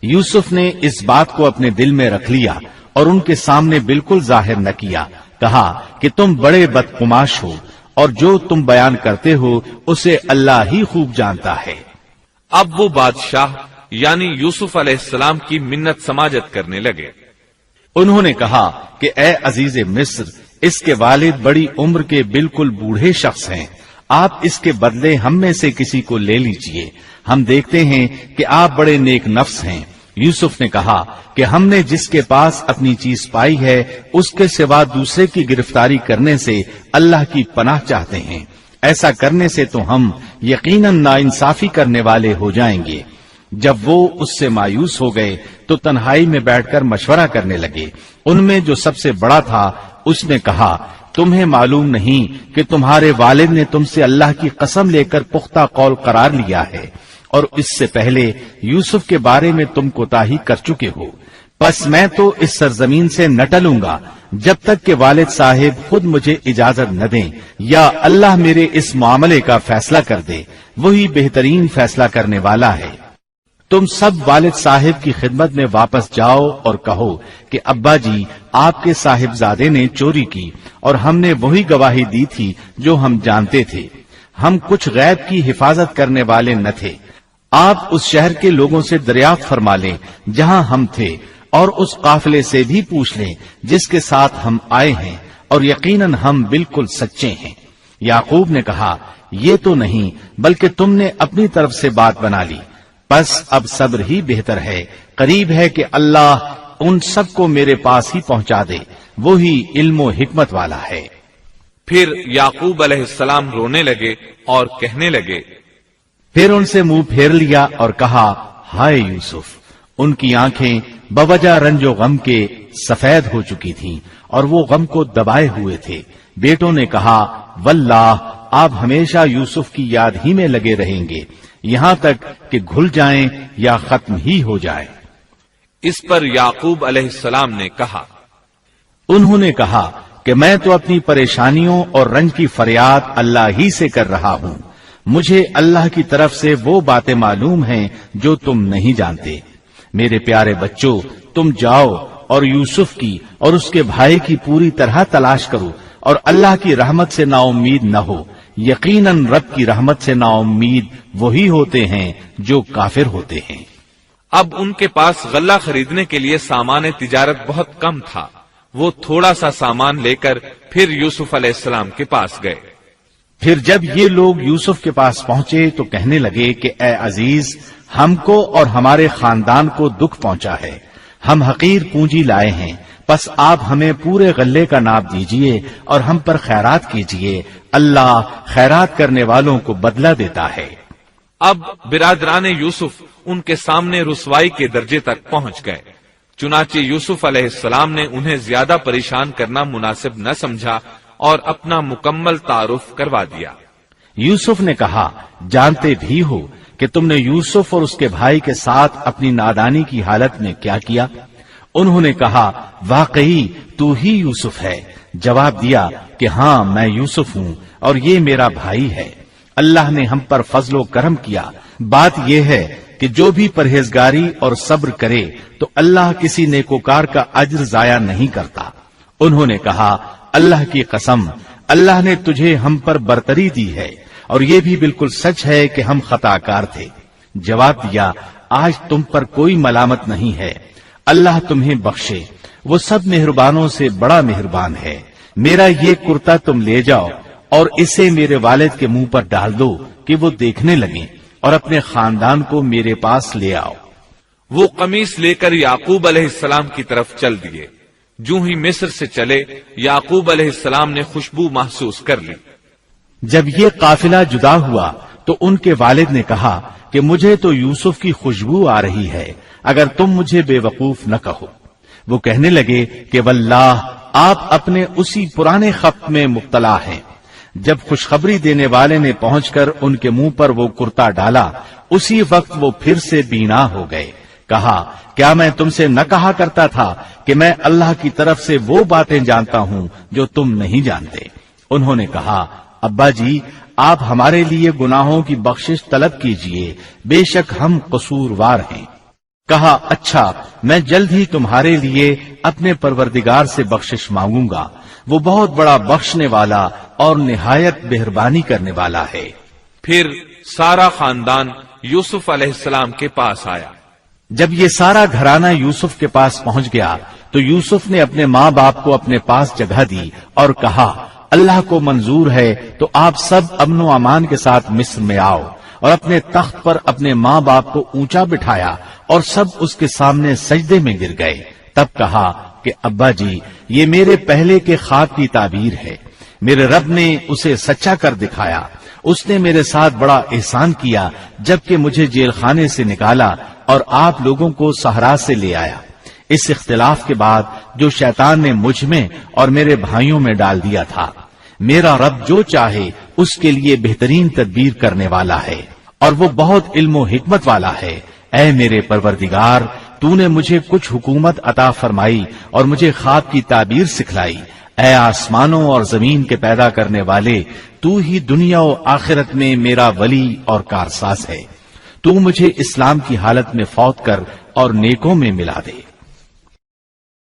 یوسف نے اس بات کو اپنے دل میں رکھ لیا اور ان کے سامنے بالکل ظاہر نہ کیا. کہا کہ تم بڑے بدقماش ہو اور جو تم بیان کرتے ہو اسے اللہ ہی خوب جانتا ہے. اب وہ بادشاہ یعنی یوسف علیہ السلام کی منت سماجت کرنے لگے. انہوں نے کہا کہ اے عزیز مصر، اس کے والد بڑی عمر کے بالکل بوڑھے شخص ہیں. آپ اس کے بدلے ہم میں سے کسی کو لے لیجئے. ہم دیکھتے ہیں کہ آپ بڑے نیک نفس ہیں. یوسف نے کہا کہ ہم نے جس کے پاس اپنی چیز پائی ہے اس کے سوا دوسرے کی گرفتاری کرنے سے اللہ کی پناہ چاہتے ہیں. ایسا کرنے سے تو ہم یقیناً ناانصافی کرنے والے ہو جائیں گے. جب وہ اس سے مایوس ہو گئے تو تنہائی میں بیٹھ کر مشورہ کرنے لگے. ان میں جو سب سے بڑا تھا اس نے کہا تمہیں معلوم نہیں کہ تمہارے والد نے تم سے اللہ کی قسم لے کر پختہ قول قرار لیا ہے اور اس سے پہلے یوسف کے بارے میں تم کوتاہی کر چکے ہو. بس میں تو اس سرزمین سے نہ ٹلوں گا جب تک کہ والد صاحب خود مجھے اجازت نہ دیں یا اللہ میرے اس معاملے کا فیصلہ کر دے. وہی بہترین فیصلہ کرنے والا ہے. تم سب والد صاحب کی خدمت میں واپس جاؤ اور کہو کہ ابا جی آپ کے صاحبزادے نے چوری کی اور ہم نے وہی گواہی دی تھی جو ہم جانتے تھے. ہم کچھ غیب کی حفاظت کرنے والے نہ تھے. آپ اس شہر کے لوگوں سے دریافت فرما لیں جہاں ہم تھے اور اس قافلے سے بھی پوچھ لیں جس کے ساتھ ہم آئے ہیں اور یقیناً ہم بالکل سچے ہیں. یعقوب نے کہا یہ تو نہیں بلکہ تم نے اپنی طرف سے بات بنا لی. بس اب صبر ہی بہتر ہے. قریب ہے کہ اللہ ان سب کو میرے پاس ہی پہنچا دے. وہی علم و حکمت والا ہے. پھر یعقوب علیہ السلام رونے لگے اور کہنے لگے. پھر ان سے منہ پھیر لیا اور کہا ہائے یوسف. ان کی آنکھیں بوجہ رنج و غم کے سفید ہو چکی تھیں اور وہ غم کو دبائے ہوئے تھے. بیٹوں نے کہا واللہ آپ ہمیشہ یوسف کی یاد ہی میں لگے رہیں گے یہاں تک کہ گھل جائیں یا ختم ہی ہو جائے. اس پر یعقوب علیہ السلام نے کہا انہوں نے کہا کہ میں تو اپنی پریشانیوں اور رنج کی فریاد اللہ ہی سے کر رہا ہوں. مجھے اللہ کی طرف سے وہ باتیں معلوم ہیں جو تم نہیں جانتے. میرے پیارے بچوں تم جاؤ اور یوسف کی اور اس کے بھائی کی پوری طرح تلاش کرو اور اللہ کی رحمت سے نا امید نہ ہو. یقیناً رب کی رحمت سے نا امید وہی ہوتے ہیں جو کافر ہوتے ہیں. اب ان کے پاس غلہ خریدنے کے لیے سامان تجارت بہت کم تھا. وہ تھوڑا سا سامان لے کر پھر یوسف علیہ السلام کے پاس گئے. پھر جب یہ لوگ یوسف کے پاس پہنچے تو کہنے لگے کہ اے عزیز ہم کو اور ہمارے خاندان کو دکھ پہنچا ہے. ہم حقیر پونجی لائے ہیں. بس آپ ہمیں پورے غلے کا ناپ دیجئے اور ہم پر خیرات کیجئے. اللہ خیرات کرنے والوں کو بدلہ دیتا ہے. اب برادران یوسف ان کے سامنے رسوائی کے درجے تک پہنچ گئے. چنانچہ یوسف علیہ السلام نے انہیں زیادہ پریشان کرنا مناسب نہ سمجھا اور اپنا مکمل تعارف کروا دیا. یوسف نے کہا جانتے بھی ہو کہ تم نے یوسف اور اس کے بھائی کے ساتھ اپنی نادانی کی حالت میں کیا کیا. انہوں نے کہا واقعی تو ہی یوسف ہے. جواب دیا کہ ہاں میں یوسف ہوں اور یہ میرا بھائی ہے. اللہ نے ہم پر فضل و کرم کیا. بات یہ ہے کہ جو بھی پرہیزگاری اور صبر کرے تو اللہ کسی نیکوکار کا اجر ضائع نہیں کرتا. انہوں نے کہا اللہ کی قسم اللہ نے تجھے ہم پر برتری دی ہے اور یہ بھی بالکل سچ ہے کہ ہم خطا کار تھے. جواب دیا آج تم پر کوئی ملامت نہیں ہے. اللہ تمہیں بخشے. وہ سب مہربانوں سے بڑا مہربان ہے. میرا یہ کرتا تم لے جاؤ اور اسے میرے والد کے منہ پر ڈال دو کہ وہ دیکھنے لگیں اور اپنے خاندان کو میرے پاس لے آؤ. وہ قمیص لے کر یعقوب علیہ السلام کی طرف چل دیے. جو ہی مصر سے چلے یعقوب علیہ السلام نے خوشبو محسوس کر لی. جب یہ قافلہ جدا ہوا تو ان کے والد نے کہا کہ مجھے تو یوسف کی خوشبو آ رہی ہے، اگر تم مجھے بے وقوف نہ کہو۔ وہ کہنے لگے کہ واللہ آپ اپنے اسی پرانے خط میں مبتلا ہیں۔ جب خوشخبری دینے والے نے پہنچ کر ان کے منہ پر وہ کرتا ڈالا، اسی وقت وہ پھر سے بینا ہو گئے۔ کہا کیا میں تم سے نہ کہا کرتا تھا کہ میں اللہ کی طرف سے وہ باتیں جانتا ہوں جو تم نہیں جانتے؟ انہوں نے کہا ابا جی آپ ہمارے لیے گناہوں کی بخشش طلب کیجئے، بے شک ہم قصوروار ہیں۔ کہا اچھا میں جلد ہی تمہارے لیے اپنے پروردگار سے بخشش مانگوں گا، وہ بہت بڑا بخشنے والا اور نہایت مہربانی کرنے والا ہے۔ پھر سارا خاندان یوسف علیہ السلام کے پاس آیا۔ جب یہ سارا گھرانہ یوسف کے پاس پہنچ گیا تو یوسف نے اپنے ماں باپ کو اپنے پاس جگہ دی اور کہا اللہ کو منظور ہے تو آپ سب امن و امان کے ساتھ مصر میں آؤ، اور اپنے تخت پر اپنے ماں باپ کو اونچا بٹھایا اور سب اس کے سامنے سجدے میں گر گئے۔ تب کہا کہ ابا جی یہ میرے پہلے کے خواب کی تعبیر ہے، میرے رب نے اسے سچا کر دکھایا، اس نے میرے ساتھ بڑا احسان کیا جبکہ مجھے جیل خانے سے نکالا اور آپ لوگوں کو صحرا سے لے آیا۔ اس اختلاف کے بعد جو شیطان نے مجھ میں اور میرے بھائیوں میں ڈال دیا تھا، میرا رب جو چاہے اس کے لیے بہترین تدبیر کرنے والا ہے اور وہ بہت علم و حکمت والا ہے۔ اے میرے پروردگار تو نے مجھے کچھ حکومت عطا فرمائی اور مجھے خواب کی تعبیر سکھلائی۔ اے آسمانوں اور زمین کے پیدا کرنے والے تو ہی دنیا و آخرت میں میرا ولی اور کارساز ہے۔ تو مجھے اسلام کی حالت میں فوت کر اور نیکوں میں ملا دے۔